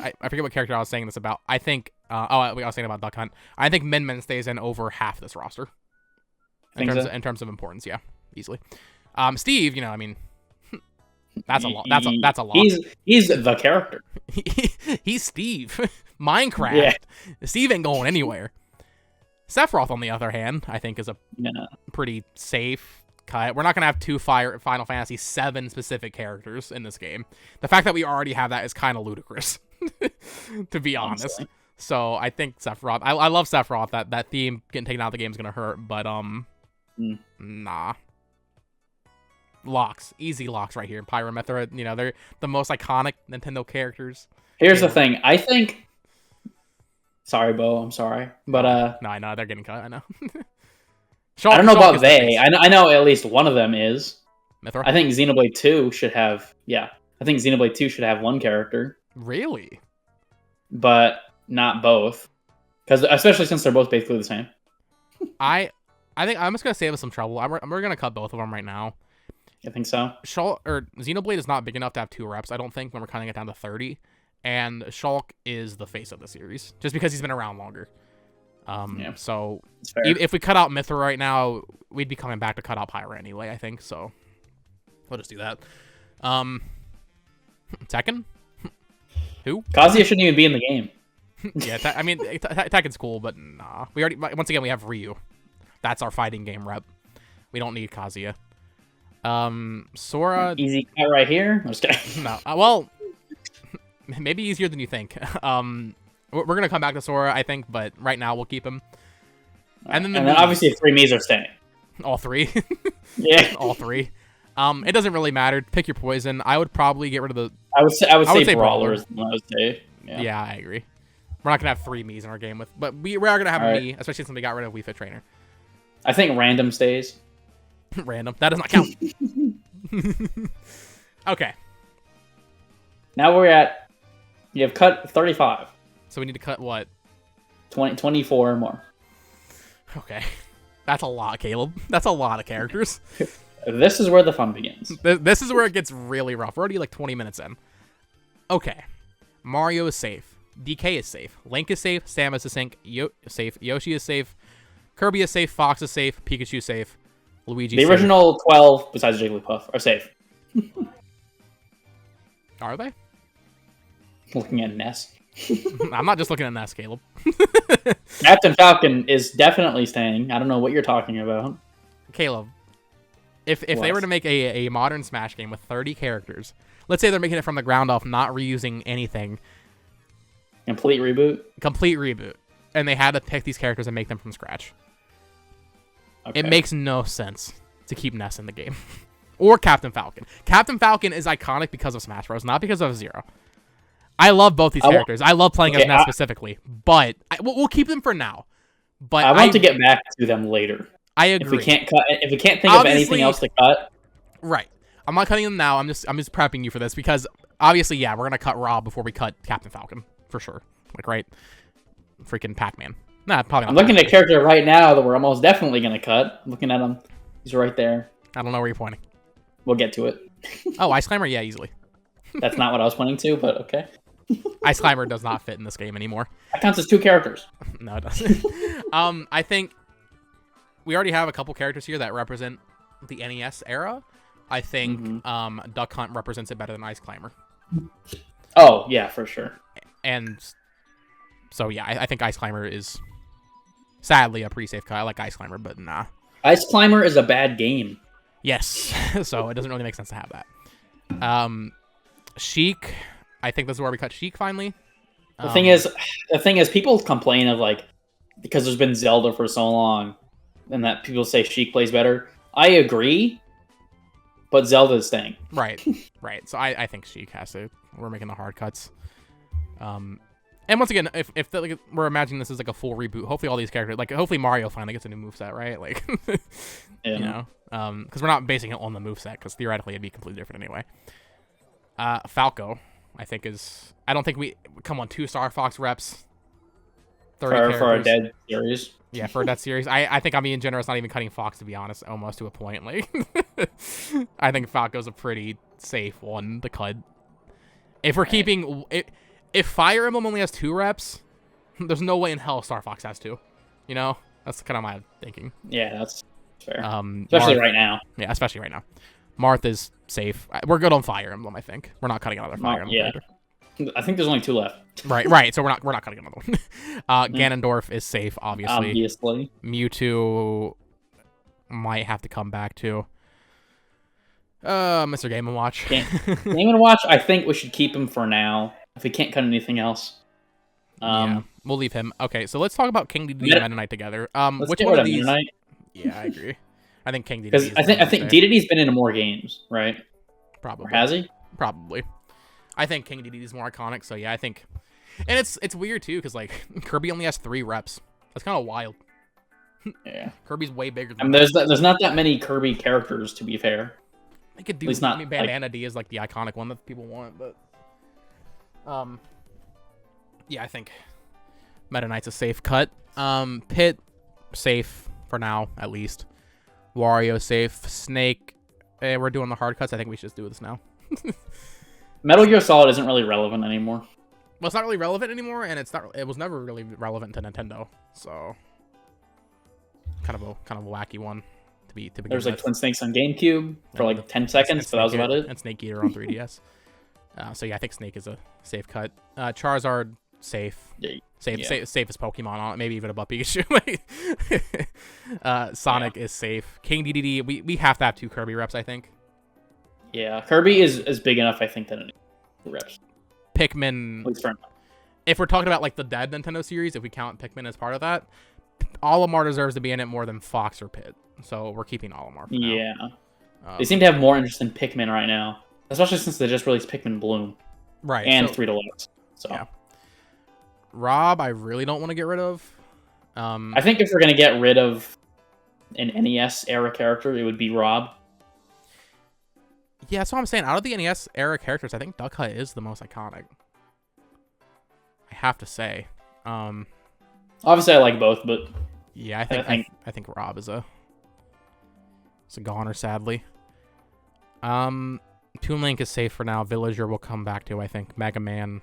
A: I forget what character I was saying this about. I think, I was saying about Duck Hunt. I think Min stays in over half this roster. In terms of importance, yeah, easily. Steve, I mean, that's a lot. That's a lot.
B: He's the character.
A: He's Steve. Minecraft.
B: Yeah.
A: Steve ain't going anywhere. Sephiroth, on the other hand, I think is a pretty safe cut. We're not gonna have 2 Final Fantasy VII specific characters in this game. The fact that we already have that is kind of ludicrous, to be honest. So I think Sephiroth. I love Sephiroth. That theme getting taken out of the game is gonna hurt, but nah. Locks, easy locks right here. Pyramithra, they're the most iconic Nintendo characters.
B: Here's the thing. I think. Sorry, Bo. I'm sorry, but
A: no, I know they're getting cut. I know.
B: I don't know about they. I know at least one of them is.
A: Mithra?
B: I think Xenoblade 2 should have. Yeah, I think Xenoblade 2 should have one character.
A: Really?
B: But not both, because especially since they're both basically the same.
A: I think I'm just gonna save us some trouble. We're gonna cut both of them right now.
B: I think so.
A: Xenoblade is not big enough to have 2 reps, I don't think, when we're cutting it down to 30. And Shulk is the face of the series, just because he's been around longer. So if we cut out Mithra right now, we'd be coming back to cut out Pyra anyway, I think. So we'll just do that. Tekken? Who?
B: Kazuya shouldn't even be in the game.
A: Yeah, Tekken's cool, but nah. Once again, we have Ryu. That's our fighting game rep. We don't need Kazuya. Sora.
B: Easy cut right here. I'm just kidding.
A: No. Well, maybe easier than you think. We're gonna come back to Sora, I think, but right now we'll keep him. And then
B: obviously 3 Miis are staying.
A: All 3.
B: Yeah.
A: All 3. It doesn't really matter. Pick your poison. I would probably get rid of the.
B: I would say Brawlers. I would say.
A: Yeah, I agree. We're not gonna have 3 Miis in our game but we are gonna have a
B: All right.
A: Mii, especially since we got rid of Wii Fit Trainer.
B: I think random stays.
A: Random. That does not count. Okay.
B: Now you have cut 35.
A: So we need to cut what?
B: 24 or more.
A: Okay. That's a lot, Caleb. That's a lot of characters.
B: This is where the fun begins.
A: This is where it gets really rough. We're already like 20 minutes in. Okay. Mario is safe. DK is safe. Link is safe. Samus is safe. Yoshi is safe. Kirby is safe. Fox is safe. Pikachu is safe. Luigi is safe.
B: The original 12, besides Jigglypuff, are safe.
A: Are they?
B: Looking at Ness.
A: I'm not just looking at Ness, Caleb.
B: Captain Falcon is definitely staying. I don't know what you're talking about.
A: Caleb, if they were to make a modern Smash game with 30 characters, let's say they're making it from the ground up, not reusing anything.
B: Complete reboot?
A: Complete reboot. And they had to pick these characters and make them from scratch.
B: Okay.
A: It makes no sense to keep Ness in the game. Or Captain Falcon. Captain Falcon is iconic because of Smash Bros., not because of Zero. I love both these characters. I love playing as Ness specifically, but we'll keep them for now. But
B: I want to get back to them later.
A: I agree.
B: If we can't think of anything else to cut,
A: right? I'm not cutting them now. I'm just prepping you for this because obviously, yeah, we're gonna cut Rob before we cut Captain Falcon for sure. Like, right? Freaking Pac-Man. Nah, probably not.
B: I'm looking at a character right now that we're almost definitely gonna cut. I'm looking at him. He's right there.
A: I don't know where you're pointing.
B: We'll get to it.
A: Oh, Ice Climber? Yeah, easily.
B: That's not what I was pointing to, but okay.
A: Ice Climber does not fit in this game anymore.
B: That counts as 2 characters.
A: No, it doesn't. I think we already have a couple characters here that represent the NES era. I think Duck Hunt represents it better than Ice Climber.
B: Oh, yeah, for sure.
A: And so, yeah, I think Ice Climber is sadly a pretty safe cut. I like Ice Climber, but nah.
B: Ice Climber is a bad game.
A: Yes, so it doesn't really make sense to have that. Sheik, I think this is where we cut Sheik finally.
B: The thing is, people complain of like because there's been Zelda for so long, and that people say Sheik plays better. I agree, but Zelda is staying.
A: Right. So I think Sheik has to. We're making the hard cuts. And once again, if like, we're imagining this is like a full reboot, hopefully all these characters, like hopefully Mario finally gets a new moveset, right? Like,
B: Yeah.
A: you know, because we're not basing it on the moveset, because theoretically it'd be completely different anyway. Falco, I think I don't think we come on 2 Star Fox reps. 30
B: for a dead series.
A: Yeah, for a dead series. I think I'm being generous, not even cutting Fox, to be honest, almost to a point. Like, I think Falco's a pretty safe one to cut. If we're keeping if Fire Emblem only has 2 reps, there's no way in hell Star Fox has 2. You know, that's kind of my thinking.
B: Yeah, that's fair.
A: Especially
B: right now.
A: Yeah, especially right now. Marth is safe. We're good on Fire Emblem, I think. We're not cutting another Fire Emblem character.
B: I think there's only 2 left.
A: Right. So we're not cutting another one. Ganondorf is safe, obviously. Mewtwo might have to come back too. Mr. Game & Watch.
B: Game & Watch, I think we should keep him for now. If we can't cut anything else.
A: Yeah, we'll leave him. Okay, so let's talk about King Dedede and Meta Knight together. Which one of these?
B: Meta Knight.
A: Yeah, I agree. I think King Dedede.
B: Because I think Dedede's been in more games, right?
A: Probably.
B: Or has he?
A: Probably. I think King Dedede is more iconic, so yeah, I think. And it's weird too, because like Kirby only has 3 reps. That's kind of wild.
B: Yeah.
A: Kirby's way bigger than.
B: I mean, there's not that many Kirby characters, to be fair.
A: They could do.
B: At least not,
A: I mean, Bandana D is like the iconic one that people want, but. Yeah, I think Meta Knight's a safe cut. Pit, safe for now, at least. Wario, safe. Snake, we're doing the hard cuts. I think we should just do this now.
B: Metal Gear Solid isn't really relevant anymore.
A: Well, it's not really relevant anymore, and it was never really relevant to Nintendo, so kind of a wacky one to begin
B: There was like
A: with.
B: Twin Snakes on GameCube for like 10 seconds, but that was about it.
A: And Snake Eater on 3DS. So yeah, I think Snake is a safe cut. Charizard, safe.
B: Yeah.
A: Safest Pokemon on it, maybe even above Pikachu. Sonic is safe. King Dedede, we have to have 2 Kirby reps, I think.
B: Yeah, Kirby is big enough, I think, that it reps.
A: Pikmin.
B: At least for now.
A: If we're talking about like the dead Nintendo series, if we count Pikmin as part of that, Olimar deserves to be in it more than Fox or Pit. So we're keeping Olimar. For
B: yeah.
A: now.
B: They seem to have more interest in Pikmin right now, especially since they just released Pikmin Bloom.
A: Right.
B: And 3 Deluxe. So.
A: Yeah. Rob, I really don't want to get rid of.
B: I think if we're gonna get rid of an NES era character, it would be Rob.
A: Yeah, that's what I'm saying. Out of the NES era characters, I think Duck Hunt is the most iconic. I have to say.
B: Obviously, I like both, but
A: yeah, I think Rob is a goner, sadly. Toon Link is safe for now. Villager will come back to, I think. Mega Man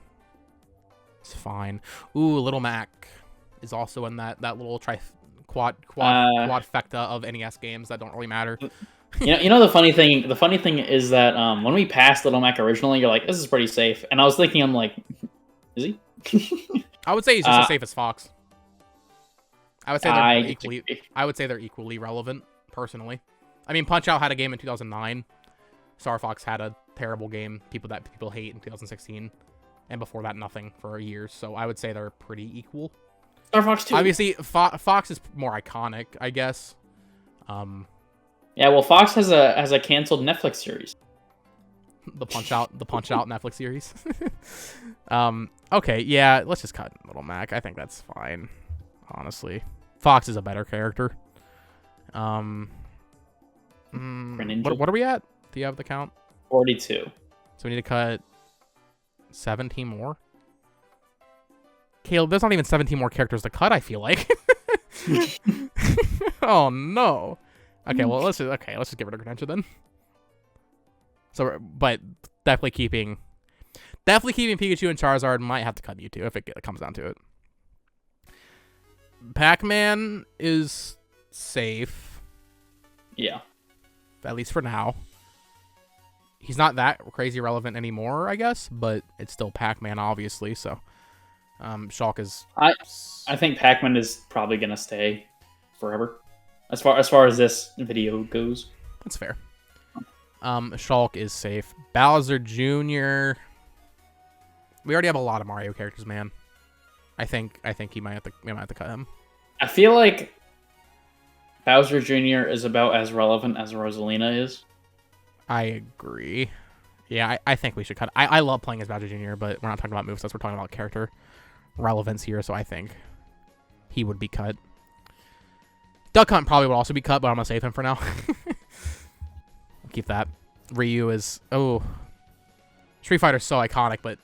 A: is fine. Ooh, Little Mac is also in that little quadfecta of NES games that don't really matter.
B: You know the funny thing. The funny thing is that when we passed Little Mac originally, you're like, "This is pretty safe," and I was thinking, I'm like, "Is he?"
A: I would say he's just as safe as Fox. I would say they're equally relevant, personally. I mean, Punch Out had a game in 2009. Star Fox had a terrible game that people hate in 2016, and before that, nothing for years. So I would say they're pretty equal.
B: Star Fox 2.
A: Obviously, Fox is more iconic, I guess.
B: Yeah, well, Fox has a canceled Netflix series.
A: The Punch Out Netflix series. Okay, yeah, let's just cut Little Mac. I think that's fine. Honestly, Fox is a better character. What are we at? Do you have the count?
B: 42.
A: So we need to cut 17 more. Caleb, there's not even 17 more characters to cut, I feel like. Oh no. Okay, well let's just get rid of Greninja then. So, but definitely keeping Pikachu and Charizard. Might have to cut Mewtwo if it comes down to it. Pac-Man is safe.
B: Yeah.
A: At least for now. He's not that crazy relevant anymore, I guess, but it's still Pac-Man, obviously. So, Shulk is.
B: I think Pac-Man is probably gonna stay forever, as far as this video goes.
A: That's fair. Shulk is safe. Bowser Jr. We already have a lot of Mario characters, man. I think we might have to cut him.
B: I feel like Bowser Jr. is about as relevant as Rosalina is.
A: I agree. Yeah, I think we should cut. I love playing as Bowser Jr., but we're not talking about movesets. We're talking about character relevance here, so I think he would be cut. Duck Hunt probably would also be cut, but I'm going to save him for now. I'll keep that. Ryu is... Oh. Street Fighter's so iconic, but...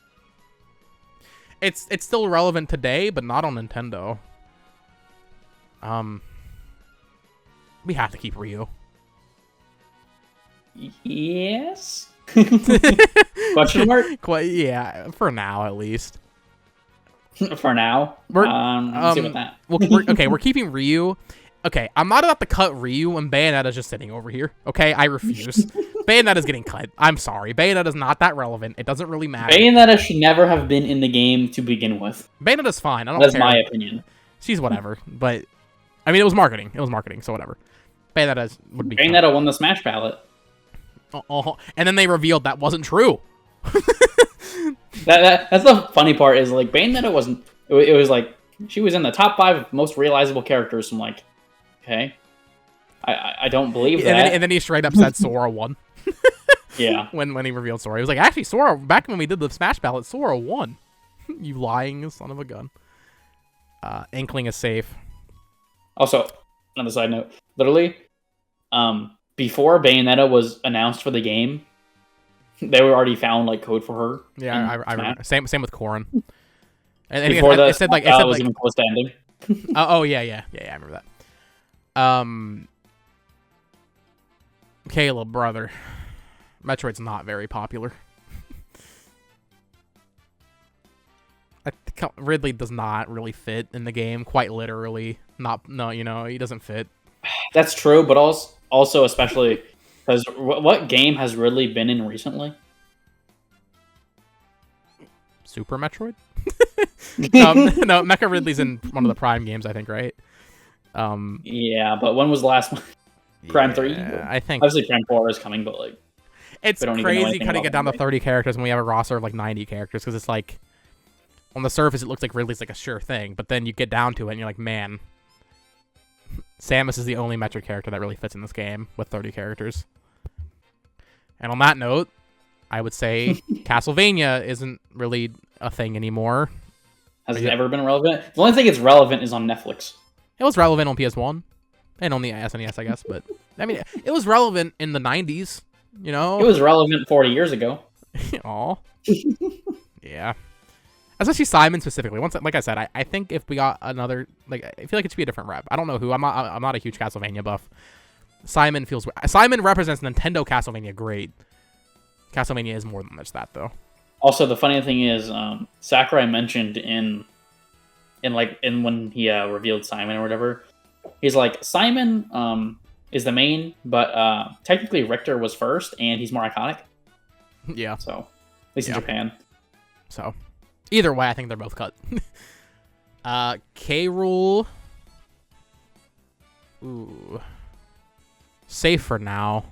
A: It's still relevant today, but not on Nintendo. We have to keep Ryu.
B: Yes? Question mark?
A: Yeah, for now at least.
B: For now? Let's see with that.
A: We're keeping Ryu. Okay, I'm not about to cut Ryu and Bayonetta's just sitting over here. Okay, I refuse. Bayonetta's getting cut. I'm sorry. Bayonetta's not that relevant. It doesn't really matter.
B: Bayonetta should never have been in the game to begin with.
A: Bayonetta's fine. I don't
B: That's
A: care.
B: my opinion.
A: She's whatever. But, I mean, it was marketing. So whatever. Bayonetta would be
B: Bayonetta won the Smash ballot.
A: And then they revealed that wasn't true.
B: That's the funny part is, like, Bayonetta wasn't... It was like, she was in the top 5 most realizable characters. I'm like, okay. I don't believe that.
A: And then he straight up said Sora won.
B: Yeah.
A: When he revealed Sora. He was like, actually, Sora, back when we did the Smash ballot, Sora won. You lying son of a gun. Inkling is safe.
B: Also, on the side note, literally, before Bayonetta was announced for the game, they were already found like code for her.
A: Yeah, I remember. Same with Corrin. And
B: before
A: it said like
B: was even close to ending.
A: Yeah, I remember that. Caleb, brother. Metroid's not very popular. Ridley does not really fit in the game, quite literally. He doesn't fit.
B: That's true, but also especially because what game has Ridley been in recently?
A: Super Metroid? No, Mecha Ridley's in one of the Prime games, I think, right?
B: Yeah, but when was the last one? Prime 3?
A: I think.
B: Obviously, Prime 4 is coming, but like...
A: It's crazy cutting it down to 30 characters when we have a roster of like 90 characters, because it's like... On the surface, it looks like Ridley's like a sure thing, but then you get down to it and you're like, man... Samus is the only Metroid character that really fits in this game with 30 characters. And on that note, I would say Castlevania isn't really a thing anymore.
B: Has it ever been relevant? The only thing it's relevant is on Netflix.
A: It was relevant on PS1 and on the SNES, I guess. But I mean, it was relevant in the 90s. You know,
B: it was relevant 40 years ago.
A: Aw. Yeah. Especially Simon specifically. Once, like I said, I think if we got another, like, I feel like it should be a different rep. I don't know who. I'm not a huge Castlevania buff. Simon represents Nintendo Castlevania great. Castlevania is more than just that, though.
B: Also, the funny thing is, Sakurai mentioned in when he revealed Simon or whatever, he's like, Simon is the main, but technically Richter was first, and he's more iconic.
A: Yeah.
B: So, at least in Japan.
A: So, either way, I think they're both cut. K. Rool. Ooh. Safe for now.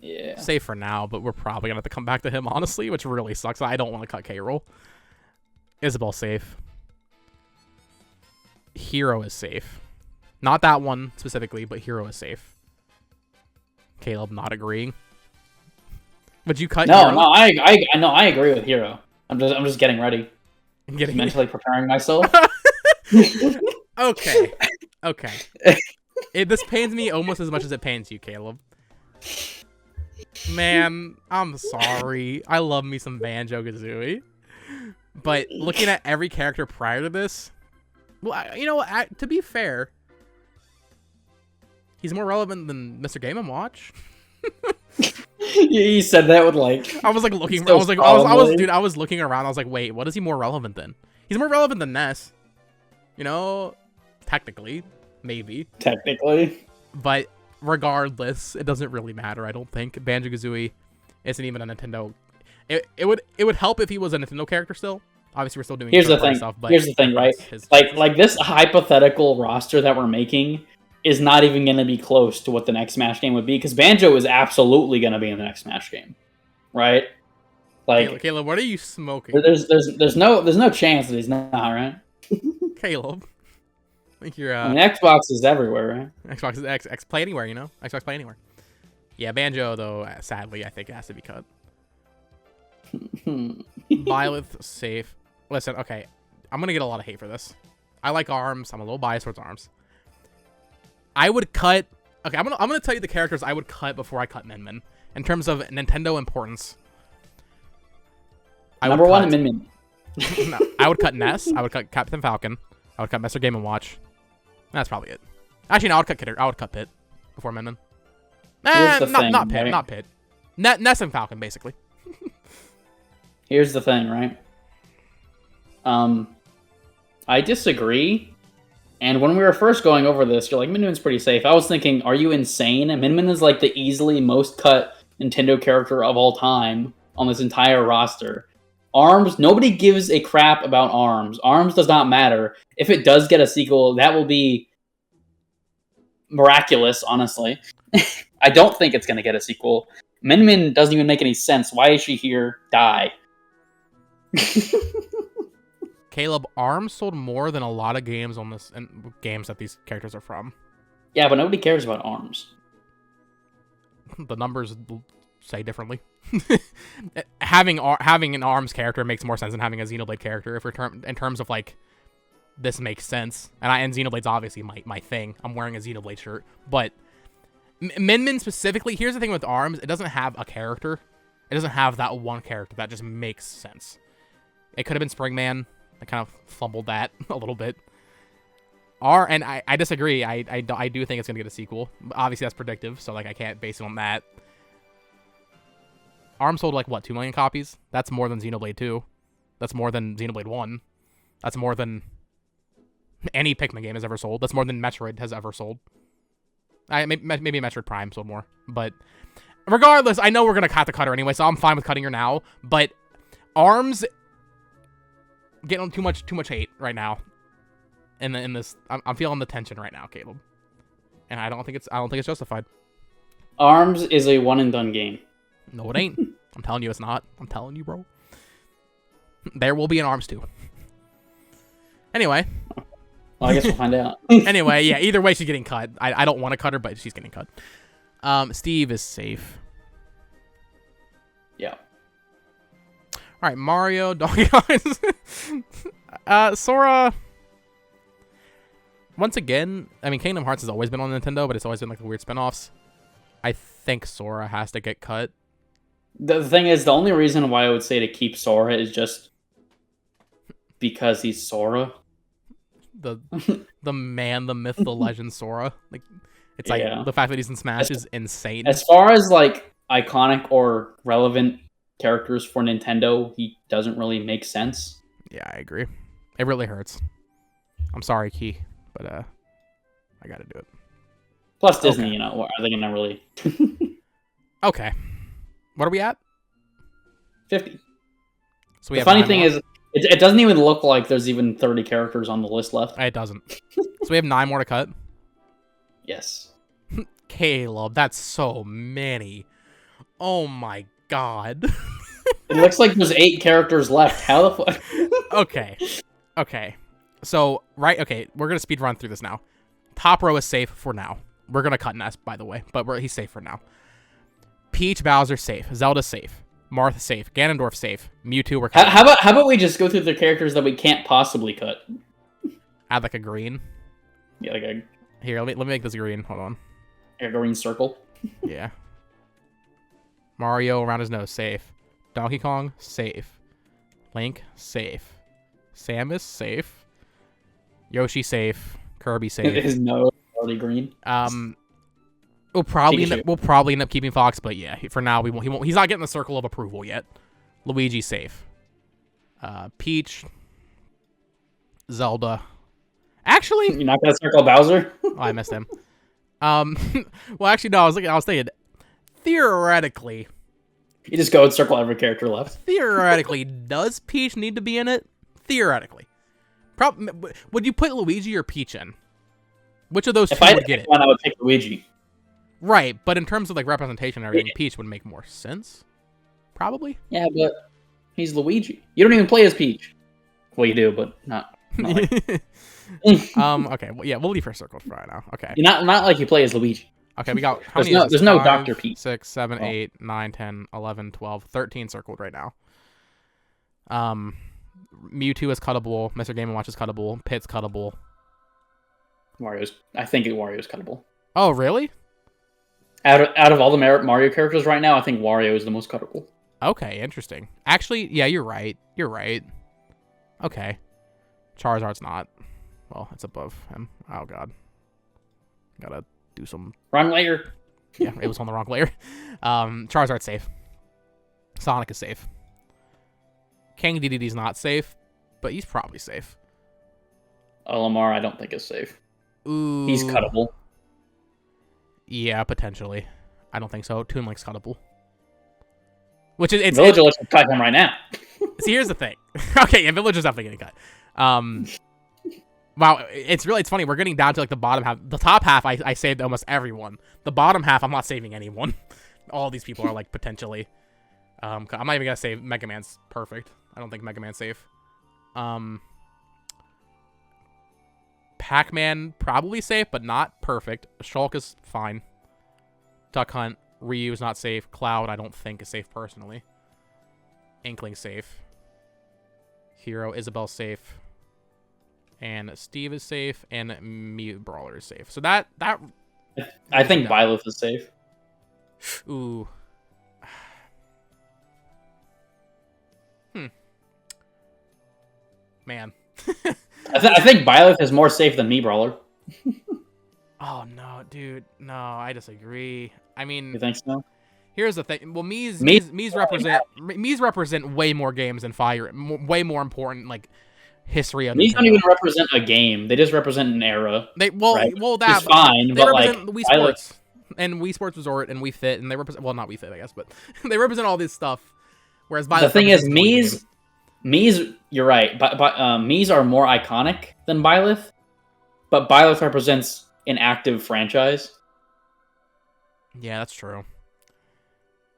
B: Yeah.
A: Safe for now, but we're probably going to have to come back to him, honestly, which really sucks. I don't want to cut K. Rool. Isabel safe. Hero is safe. Not that one specifically, but Hero is safe. Caleb not agreeing. Would you cut Hero?
B: No, I agree with Hero. I'm just getting ready.
A: Getting
B: mentally preparing myself.
A: Okay. This pains me almost as much as it pains you, Caleb. Man, I'm sorry. I love me some Banjo-Kazooie. But looking at every character prior to this, well, you know, to be fair, he's more relevant than Mr. Game & Watch.
B: You said that with like.
A: I was like looking. I was looking around. I was like, wait, what is he more relevant than? He's more relevant than Ness. You know, technically, maybe.
B: Technically.
A: But regardless, it doesn't really matter. I don't think Banjo-Kazooie isn't even a Nintendo. It would help if he was a Nintendo character still. Obviously, we're still doing.
B: Here's the thing.
A: Stuff, but
B: Here's the thing, right? Like this hypothetical roster that we're making is not even going to be close to what the next Smash game would be, because Banjo is absolutely going to be in the next Smash game, right? Like,
A: Caleb, what are you smoking?
B: There's no chance that he's not, right?
A: Caleb, I think you're.
B: I mean, Xbox is everywhere, right?
A: Xbox is X Play Anywhere, you know. Xbox Play Anywhere. Yeah, Banjo though, sadly, I think it has to be cut. Byleth safe. Listen, okay, I'm gonna get a lot of hate for this. I like ARMS. I'm a little biased towards ARMS. I would cut. Okay, I'm gonna tell you the characters I would cut before I cut Min Min in terms of Nintendo importance.
B: Number one, Min Min.
A: No, I would cut Ness. I would cut Captain Falcon. I would cut Mr. Game & Watch. That's probably it. Actually, no, I would cut Pit before Min Min. Not Pit. Right? Not Pit. Ness and Falcon, basically.
B: Here's the thing, right? I disagree. And when we were first going over this, you're like, Min Min's pretty safe. I was thinking, are you insane? Min Min is like the easily most cut Nintendo character of all time on this entire roster. ARMS, nobody gives a crap about ARMS. ARMS does not matter. If it does get a sequel, that will be miraculous, honestly. I don't think it's going to get a sequel. Min Min doesn't even make any sense. Why is she here? Die.
A: Caleb, ARMS sold more than a lot of games on this and games that these characters are from.
B: Yeah, but nobody cares about ARMS.
A: The numbers say differently. having an ARMS character makes more sense than having a Xenoblade character. If we're in terms of like, this makes sense. And Xenoblade's obviously my thing. I'm wearing a Xenoblade shirt, but Min Min specifically. Here's the thing with ARMS: it doesn't have a character. It doesn't have that one character that just makes sense. It could have been Springman. I kind of fumbled that a little bit. And I disagree. I do think it's gonna get a sequel. Obviously, that's predictive, so like I can't base it on that. ARMS sold like what, 2 million copies? That's more than Xenoblade 2. That's more than Xenoblade 1. That's more than any Pikmin game has ever sold. That's more than Metroid has ever sold. Maybe Metroid Prime sold more, but regardless, I know we're gonna have to cut her anyway, so I'm fine with cutting her now. But ARMS getting too much hate right now. In this, I'm feeling the tension right now, Caleb, and I don't think it's justified.
B: ARMS is a one and done game.
A: No, it ain't. I'm telling you, it's not. I'm telling you, bro. There will be an ARMS 2. Anyway.
B: Well, I guess we'll find out.
A: Anyway, yeah. Either way, she's getting cut. I don't want to cut her, but she's getting cut. Steve is safe.
B: Yeah.
A: All right, Mario, Donkey Kong. Sora. Once again, I mean, Kingdom Hearts has always been on Nintendo, but it's always been like the weird spinoffs. I think Sora has to get cut.
B: The thing is, the only reason why I would say to keep Sora is just because he's Sora.
A: The man, the myth, the legend, Sora. Like, it's like the fact that he's in Smash is insane.
B: As far as like iconic or relevant characters for Nintendo, he doesn't really make sense.
A: Yeah, I agree. It really hurts. I'm sorry, Key, but I gotta do it.
B: Plus Disney, you know, are they gonna really?
A: Okay, what are we at?
B: 50.
A: So we
B: the funny thing is, it doesn't even look like there's even 30 characters on the list left.
A: It doesn't. So we have 9 more to cut.
B: Yes.
A: Caleb, that's so many. Oh my god.
B: It looks like there's 8 characters left. How the fuck?
A: Okay. So, we're going to speed run through this now. Top row is safe for now. We're going to cut Ness, by the way, but he's safe for now. Peach, Bowser, safe. Zelda, safe. Marth, safe. Ganondorf, safe. Mewtwo, we're cutting.
B: How about we just go through the characters that we can't possibly cut?
A: Add like a green.
B: Yeah, like a...
A: Here, let me make this green. Hold on.
B: A green circle.
A: Yeah. Mario around his nose, safe. Donkey Kong, safe. Link, safe. Samus, safe. Yoshi, safe. Kirby, safe.
B: His nose already green.
A: We'll probably end up keeping Fox, but yeah, for now we won't. He's not getting the circle of approval yet. Luigi, safe. Peach, Zelda. Actually,
B: you're not gonna circle Bowser.
A: Oh, I missed him. Well, actually, no. I was thinking, theoretically.
B: You just go and circle every character left.
A: Theoretically, does Peach need to be in it? Theoretically, would you put Luigi or Peach in? Which of those two would get it?
B: One, I would pick Luigi.
A: Right, but in terms of like representation and everything, Peach would make more sense. Probably.
B: Yeah, but he's Luigi. You don't even play as Peach. Well, you do, but not like...
A: Okay. Well, yeah, we'll leave her circled for right now. Okay.
B: Not like you play as Luigi.
A: Okay, we got...
B: There's no Dr. Peach.
A: 6, 7, 8, 9, 10, 11, 12, 13 circled right now. Mewtwo is cuttable. Mr. Game & Watch is cuttable. Pit's cuttable.
B: I think Wario's cuttable.
A: Oh, really?
B: Out of all the Mario characters right now, I think Wario is the most cuttable.
A: Okay, interesting. Actually, yeah, you're right. Okay. Charizard's not. Well, it's above him. Oh, God. Gotta do some...
B: Wrong layer.
A: Yeah, it was on the wrong layer. Charizard's safe. Sonic is safe. King Dedede's not safe, but he's probably safe.
B: Olimar, I don't think is safe.
A: Ooh.
B: He's cuttable.
A: Yeah, potentially. I don't think so. Toon Link's cuttable. Which is...
B: Villager lets him cut him right now.
A: See, here's the thing. Okay, yeah, Villager's definitely getting cut. Wow, it's funny. We're getting down to like the bottom half. The top half, I saved almost everyone. The bottom half, I'm not saving anyone. All these people are like potentially. I'm not even gonna say Mega Man's perfect. I don't think Mega Man's safe. Pac-Man probably safe, but not perfect. Shulk is fine. Duck Hunt, Ryu is not safe. Cloud, I don't think is safe personally. Inkling safe. Hero, Isabelle safe. And Steve is safe, and Mew Brawler is safe. So that
B: I think Byleth is safe.
A: Ooh. Man.
B: I think Byleth is more safe than Mew Brawler.
A: Oh no, dude. No, I disagree. I mean,
B: you think so?
A: Here's the thing. Well, Me's represent way more games than Fire. Way more important, like history of.
B: These don't even represent a game; they just represent an era.
A: That's
B: fine.
A: They
B: but
A: represent
B: like
A: Wii Sports and Wii Sports Resort and Wii Fit, and they represent not Wii Fit, I guess, but they represent all this stuff. Whereas
B: the thing is, Mii's, you're right, but Mii's are more iconic than Byleth, but Byleth represents an active franchise.
A: Yeah, that's true.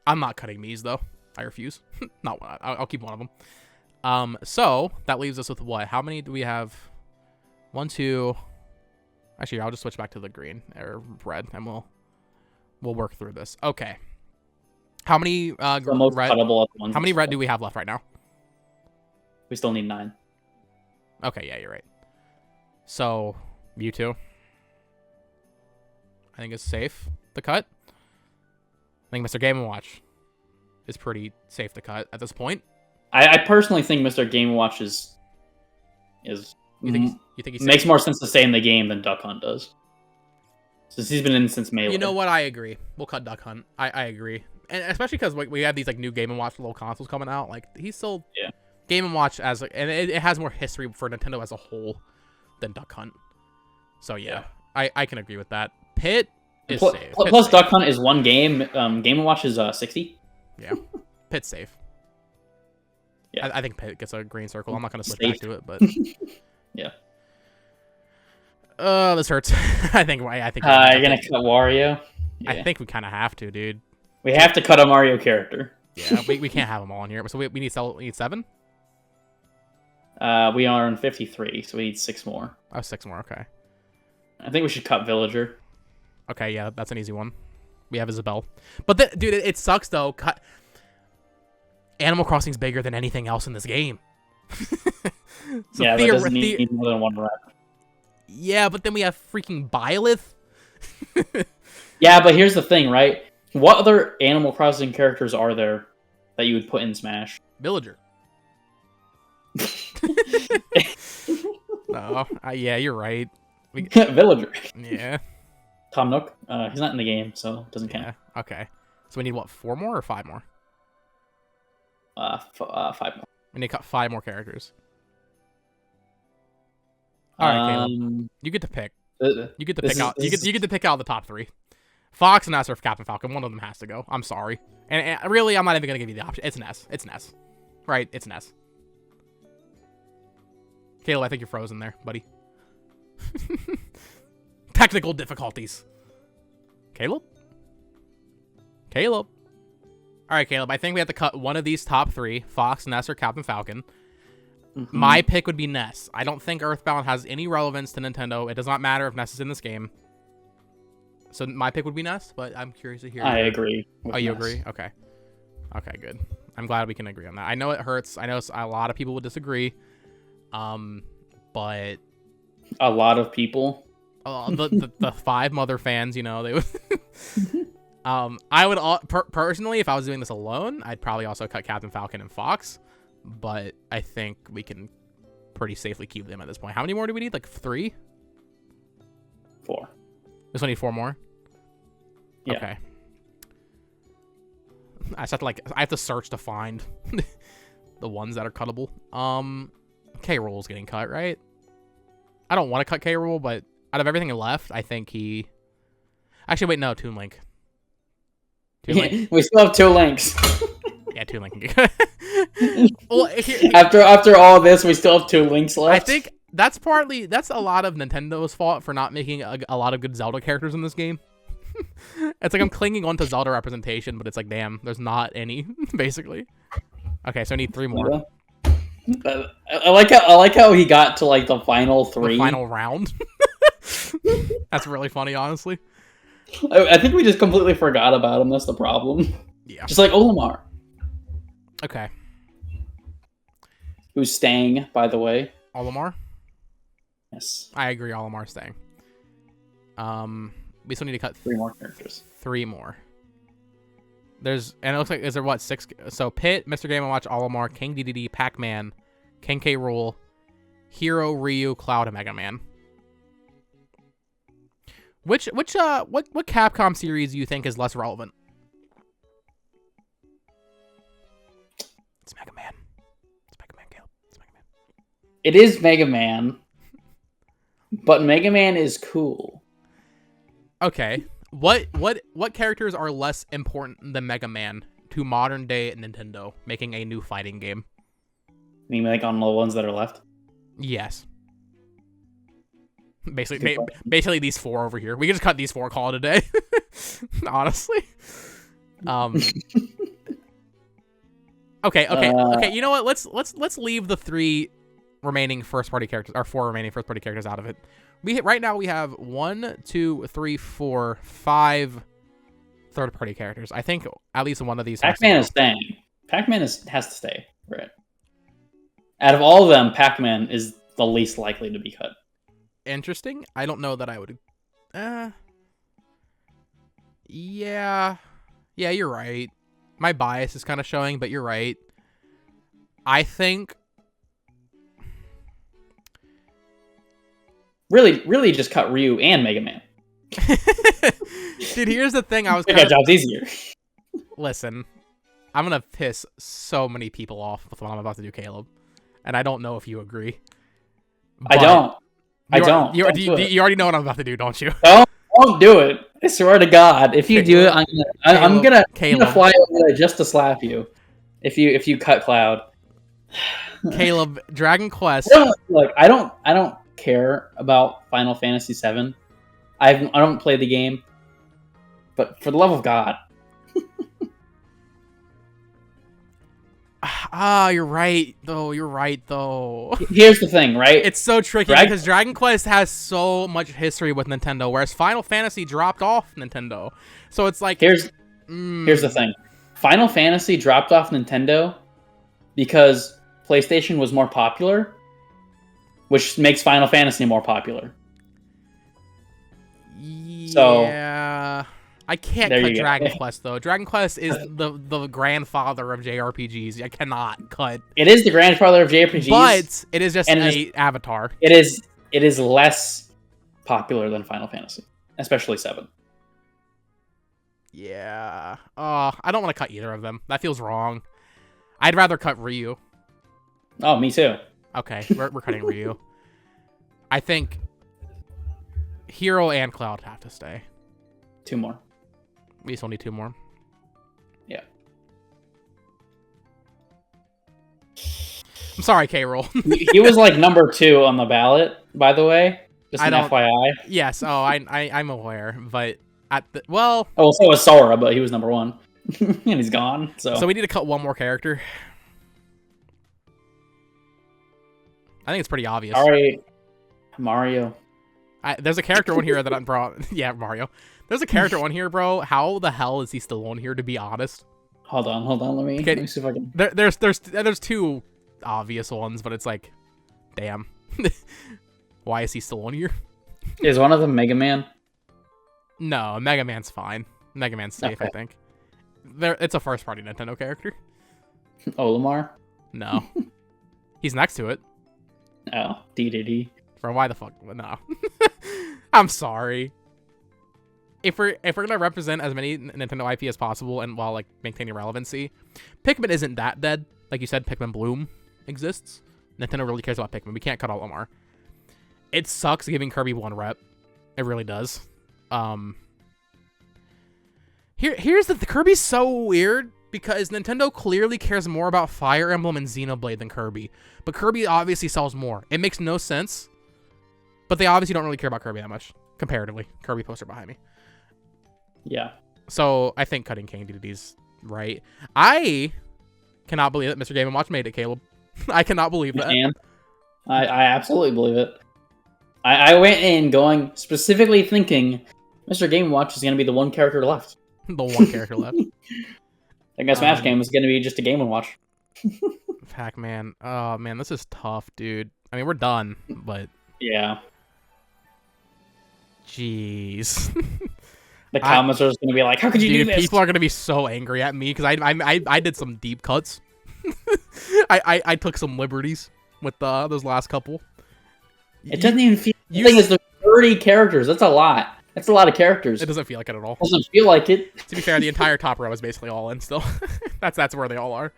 A: I'm not cutting Mii's though. I refuse. Not one. I'll keep one of them. So that leaves us with what? How many do we have? 1, 2. Actually, I'll just switch back to the green or red, and we'll work through this. Okay. How many red? How many red do we have left right now?
B: We still need 9.
A: Okay, yeah, you're right. So, Mewtwo. I think it's safe to cut. I think Mr. Game & Watch is pretty safe to cut at this point.
B: I personally think Mr. Game & Watch is
A: You think he's
B: makes
A: safe?
B: more sense to stay in the game than Duck Hunt does. Since he's been in since Melee.
A: You know what? I agree. We'll cut Duck Hunt. I agree. And especially because we have these like new Game & Watch little consoles coming out. Like he's still Game & Watch as like, and it has more history for Nintendo as a whole than Duck Hunt. So yeah. I can agree with that. Pit is safe.
B: Plus
A: safe.
B: Duck Hunt is one game. Game & Watch is 60.
A: Yeah. Pit's safe.
B: Yeah.
A: I think Pit gets a green circle. I'm not gonna switch back to it, but
B: yeah.
A: This hurts. I think
B: you're gonna cut Wario. Yeah.
A: I think we kind of have to, dude.
B: We have to cut a Mario character.
A: Yeah, we can't have them all in here. So we need 7.
B: We are on 53, so we need 6 more.
A: Oh, 6 more. Okay.
B: I think we should cut Villager.
A: Okay, yeah, that's an easy one. We have Isabelle, but dude, it sucks though. Cut. Animal Crossing's bigger than anything else in this game.
B: So yeah, but it doesn't need more than one rep.
A: Yeah, but then we have freaking Byleth.
B: Yeah, but here's the thing, right? What other Animal Crossing characters are there that you would put in Smash?
A: Villager. No, yeah, you're right.
B: Villager.
A: Yeah.
B: Tom Nook. He's not in the game, so it doesn't count.
A: Yeah. Okay. So we need what? 4 more or 5 more?
B: 5 more.
A: We need to cut 5 more characters. All right, Caleb. You get to pick. You get to pick out. You get to pick out the top 3. Fox and Ness or Captain Falcon. One of them has to go. I'm sorry. And really, I'm not even gonna give you the option. It's Ness. It's Ness. Right? It's Ness. Caleb, I think you're frozen there, buddy. Technical difficulties. Caleb? Caleb? All right, Caleb. I think we have to cut one of these top 3. Fox, Ness, or Captain Falcon. Mm-hmm. My pick would be Ness. I don't think Earthbound has any relevance to Nintendo. It does not matter if Ness is in this game. So my pick would be Ness, but I'm curious to hear.
B: I agree.
A: Oh, you agree? Okay. Okay, good. I'm glad we can agree on that. I know it hurts. I know a lot of people would disagree. But
B: a lot of people.
A: The 5 mother fans, you know, they would. I would personally, if I was doing this alone, I'd probably also cut Captain Falcon and Fox. But I think we can pretty safely keep them at this point. How many more do we need? Like 3?
B: 4.
A: This one need 4 more.
B: Yeah.
A: Okay. I have to search to find the ones that are cuttable. K. Rool's getting cut, right? I don't want to cut K. Rool, but out of everything left, I think he. Actually, wait, no, Toon Link.
B: We still have 2 links.
A: Yeah, Toon Link. Well,
B: after all this, we still have 2 links left.
A: I think that's a lot of Nintendo's fault for not making a lot of good Zelda characters in this game. It's like I'm clinging onto Zelda representation, but it's like, damn, there's not any, basically. Okay, so I need 3 more.
B: I like how he got to like the final 3.
A: The final round. That's really funny, honestly.
B: I think we just completely forgot about him. That's the problem.
A: Yeah.
B: Just like Olimar.
A: Okay.
B: Who's staying, by the way.
A: Olimar?
B: Yes.
A: I agree, Olimar's staying. We still need to cut
B: 3 more characters.
A: 3 more. And it looks like, is there what, 6? So Pit, Mr. Game & Watch, Olimar, King DDD, Pac-Man, King K. Rool, Hero, Ryu, Cloud, and Mega Man. What Capcom series do you think is less relevant? It's Mega Man. It's Mega Man, Caleb. It's Mega Man.
B: It is Mega Man, but Mega Man is cool.
A: Okay. What characters are less important than Mega Man to modern day Nintendo making a new fighting game?
B: You mean like on the ones that are left?
A: Yes. Basically these 4 over here. We can just cut these 4, call it a day. Honestly. Okay. You know what? Let's leave the 3 remaining first party characters, or 4 remaining first party characters out of it. Right now we have 1, 2, 3, 4, 5 third party characters. I think at least one of these.
B: Pac-Man is staying. Pac-Man has to stay, right? Out of all of them, Pac-Man is the least likely to be cut.
A: Interesting. I don't know that I would. Yeah, you're right. My bias is kind of showing, but you're right. I think.
B: Really, just cut Ryu and Mega Man.
A: Dude, here's the thing. I was
B: Make our jobs easier.
A: Listen, I'm gonna piss so many people off with what I'm about to do, Caleb, and I don't know if you agree.
B: I don't.
A: You already know what I'm about to do, don't you?
B: Don't do it. I swear to God, if you do it, I'm gonna fly over there just to slap you. If you cut Cloud.
A: Caleb, Dragon Quest.
B: Look, I don't care about Final Fantasy VII. I don't play the game, but for the love of God.
A: You're right though.
B: Here's the thing, right?
A: It's so tricky because Dragon Quest has so much history with Nintendo, whereas Final Fantasy dropped off Nintendo. So it's like
B: here's the thing. Final Fantasy dropped off Nintendo because PlayStation was more popular, which makes Final Fantasy more popular.
A: Yeah. I can't cut Dragon Quest, though. Dragon Quest is the grandfather of JRPGs. I cannot cut.
B: It is the grandfather of JRPGs.
A: But it is just an avatar.
B: It is less popular than Final Fantasy, especially 7.
A: Yeah. I don't want to cut either of them. That feels wrong. I'd rather cut Ryu.
B: Oh, me too.
A: Okay, we're cutting Ryu. I think Hero and Cloud have to stay.
B: 2 more.
A: We still need 2 more.
B: Yeah.
A: I'm sorry, K-Roll.
B: He was like number 2 on the ballot, by the way. Just an FYI.
A: Yes. Oh, I'm aware, but
B: Oh, so was Sora, but he was number 1, and he's gone. So
A: we need to cut 1 more character. I think it's pretty obvious.
B: All right, Mario.
A: There's a character on here that I'm brought. Yeah, Mario. There's a character on here, bro. How the hell is he still on here? To be honest.
B: Hold on. Let me see if I can.
A: There's 2 obvious ones, but it's like, damn. Why is he still on here?
B: Is one of them Mega Man?
A: No, Mega Man's fine. Mega Man's safe, I think. It's a first-party Nintendo character.
B: Olimar?
A: No. He's next to it.
B: Oh, DDD.
A: Bro, why the fuck? No. I'm sorry. If we're gonna represent as many Nintendo IP as possible and while like maintaining relevancy, Pikmin isn't that dead. Like you said, Pikmin Bloom exists. Nintendo really cares about Pikmin. We can't cut Olimar. It sucks giving Kirby 1 rep. It really does. Here's the Kirby's so weird because Nintendo clearly cares more about Fire Emblem and Xenoblade than Kirby, but Kirby obviously sells more. It makes no sense, but they obviously don't really care about Kirby that much comparatively. Kirby poster behind me.
B: Yeah.
A: So I think cutting King DDD's right. I cannot believe that Mr. Game & Watch made it, Caleb. I cannot believe that.
B: And I absolutely believe it. I went in going specifically thinking Mr. Game & Watch is going to be the one character left.
A: The one character left.
B: I guess Smash game is going to be just a Game & Watch.
A: Pac-Man. Oh, man, this is tough, dude. I mean, we're done, but...
B: Yeah.
A: Jeez.
B: The comments are just going to be like, how could you do this?
A: People are going to be so angry at me because I did some deep cuts. I took some liberties with those last couple.
B: It doesn't even feel... The thing is, there's 30 characters. That's a lot. That's a lot of characters.
A: It doesn't feel like it at all.
B: It doesn't feel like it.
A: To be fair, the entire top row is basically all in still. That's where they all are.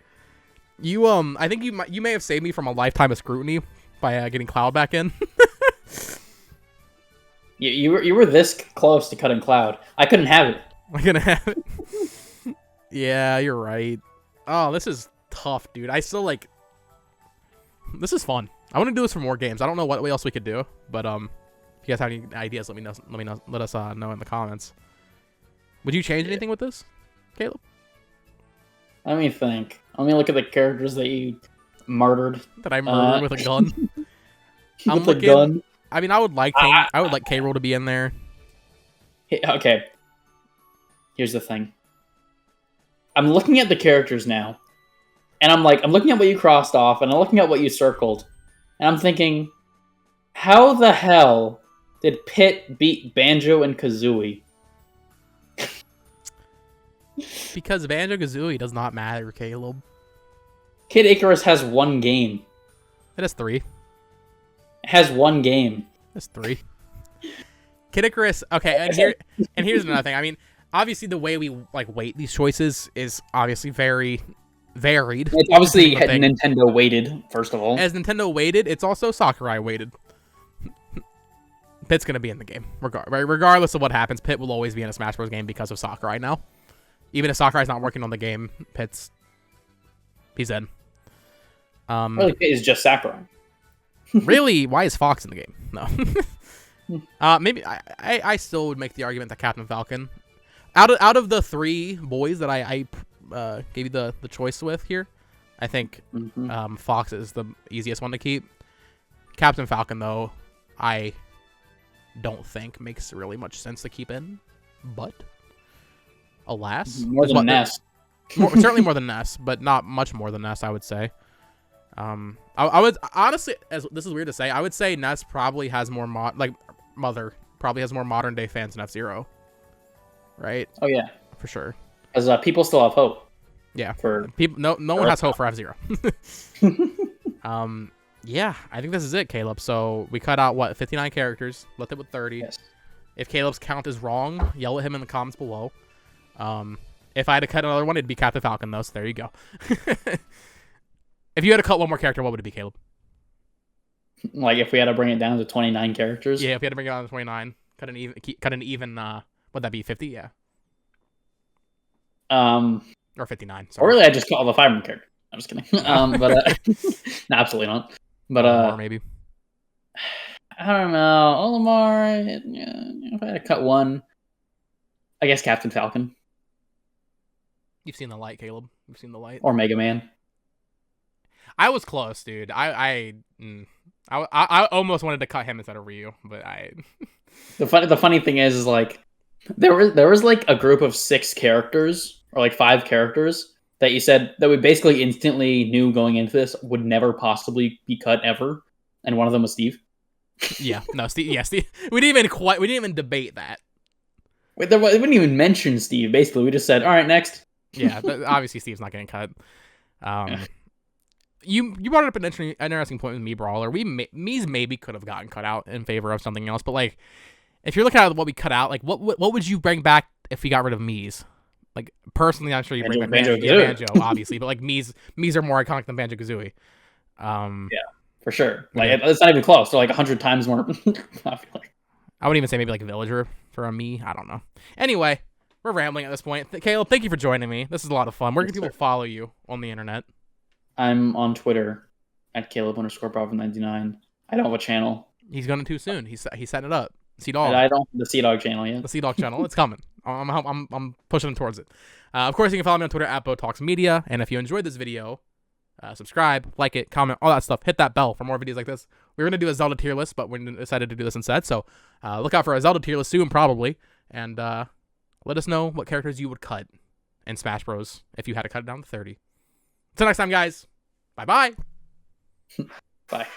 A: You I think you may have saved me from a lifetime of scrutiny by getting Cloud back in.
B: You were this close to cutting Cloud. I couldn't have it.
A: I couldn't have it. Yeah, you're right. Oh, this is tough, dude. I still like. This is fun. I want to do this for more games. I don't know what else we could do, but if you guys have any ideas, let me know. Let us know in the comments. Would you change anything with this, Caleb?
B: Let me think. Let me look at the characters that you murdered.
A: That I murdered with a gun.
B: With a gun.
A: I mean, I would like K-Roll to be in there.
B: Okay. Here's the thing. I'm looking at the characters now, and I'm looking at what you crossed off, and I'm looking at what you circled, and I'm thinking, How the hell did Pit beat Banjo and Kazooie?
A: Because Banjo-Kazooie does not matter, Caleb.
B: Kid Icarus has one game.
A: It has 3.
B: It has one game.
A: That's 3. Kid Icarus. Okay, and here's another thing. I mean, obviously the way we like weight these choices is obviously very varied.
B: It's obviously Nintendo weighted, first of all.
A: As Nintendo weighted, it's also Sakurai weighted. Pit's gonna be in the game, regardless of what happens. Pit will always be in a Smash Bros. Game because of Sakurai now. Even if Sakurai's not working on the game, he's in.
B: Really, Pit is just Sakurai.
A: Really, why is Fox in the game? No. Maybe I still would make the argument that Captain Falcon, out of the 3 boys that I gave you the choice with here, I think Fox is the easiest one to keep. Captain Falcon, though, I don't think makes really much sense to keep in, but alas,
B: more than Ness.
A: Certainly more than Ness, but not much more than Ness, I would say. I would honestly, as this is weird to say, I would say Ness probably has more Mother probably has more modern day fans than F-Zero, right?
B: Oh yeah,
A: for sure.
B: Because people still have hope.
A: Yeah,
B: for
A: people, no one has hope for F-Zero. Yeah, I think this is it, Caleb. So we cut out what 59 characters, left it with 30.
B: Yes.
A: If Caleb's count is wrong, yell at him in the comments below. If I had to cut another one, it'd be Captain Falcon, though. So there you go. If you had to cut one more character, what would it be, Caleb?
B: Like if we had to bring it down to 29 characters?
A: Yeah, if we had to bring it down to 29, cut an even. Would that be 50? Yeah. Or 59. Sorry.
B: Or really, I just cut all the 5 characters. I'm just kidding. But no, absolutely not. But
A: or maybe.
B: I don't know. Olimar. If I had to cut one, I guess Captain Falcon.
A: You've seen the light, Caleb. You've seen the light.
B: Or Mega Man.
A: I was close, dude. I almost wanted to cut him instead of Ryu, but
B: The funny thing is like there was like a group of 6 characters or like 5 characters that you said that we basically instantly knew going into this would never possibly be cut ever, and one of them was Steve.
A: Yeah, no, Steve. Yeah, Steve. We didn't even debate that.
B: We didn't even mention Steve. Basically, we just said, "All right, next."
A: Yeah, obviously Steve's not getting cut. You brought up an interesting point with Mii Brawler. Mii's maybe could have gotten cut out in favor of something else, but like, if you're looking at what we cut out, like, what would you bring back if we got rid of Mii's? Like, personally, I'm sure you bring back Banjo, obviously, but like Mii's are more iconic than Banjo-Kazooie.
B: Yeah, for sure. Like, it's not even close. They're like 100 times more popular.
A: I wouldn't even say maybe like a Villager for a Mii. I don't know. Anyway, we're rambling at this point. Caleb, thank you for joining me. This is a lot of fun. Where can people follow you on the internet?
B: I'm on Twitter at Caleb_Bravo99. I don't have a channel.
A: He's going to soon. He's setting it up. C-Dawg.
B: I don't have the C-Dawg channel yet.
A: The C-Dawg channel. It's coming. I'm pushing him towards it. Of course, you can follow me on Twitter at BoTalksMedia. And if you enjoyed this video, subscribe, like it, comment, all that stuff. Hit that bell for more videos like this. We were going to do a Zelda tier list, but we decided to do this instead. So look out for a Zelda tier list soon, probably. And let us know what characters you would cut in Smash Bros. If you had to cut it down to 30. Until next time, guys. Bye-bye.
B: Bye.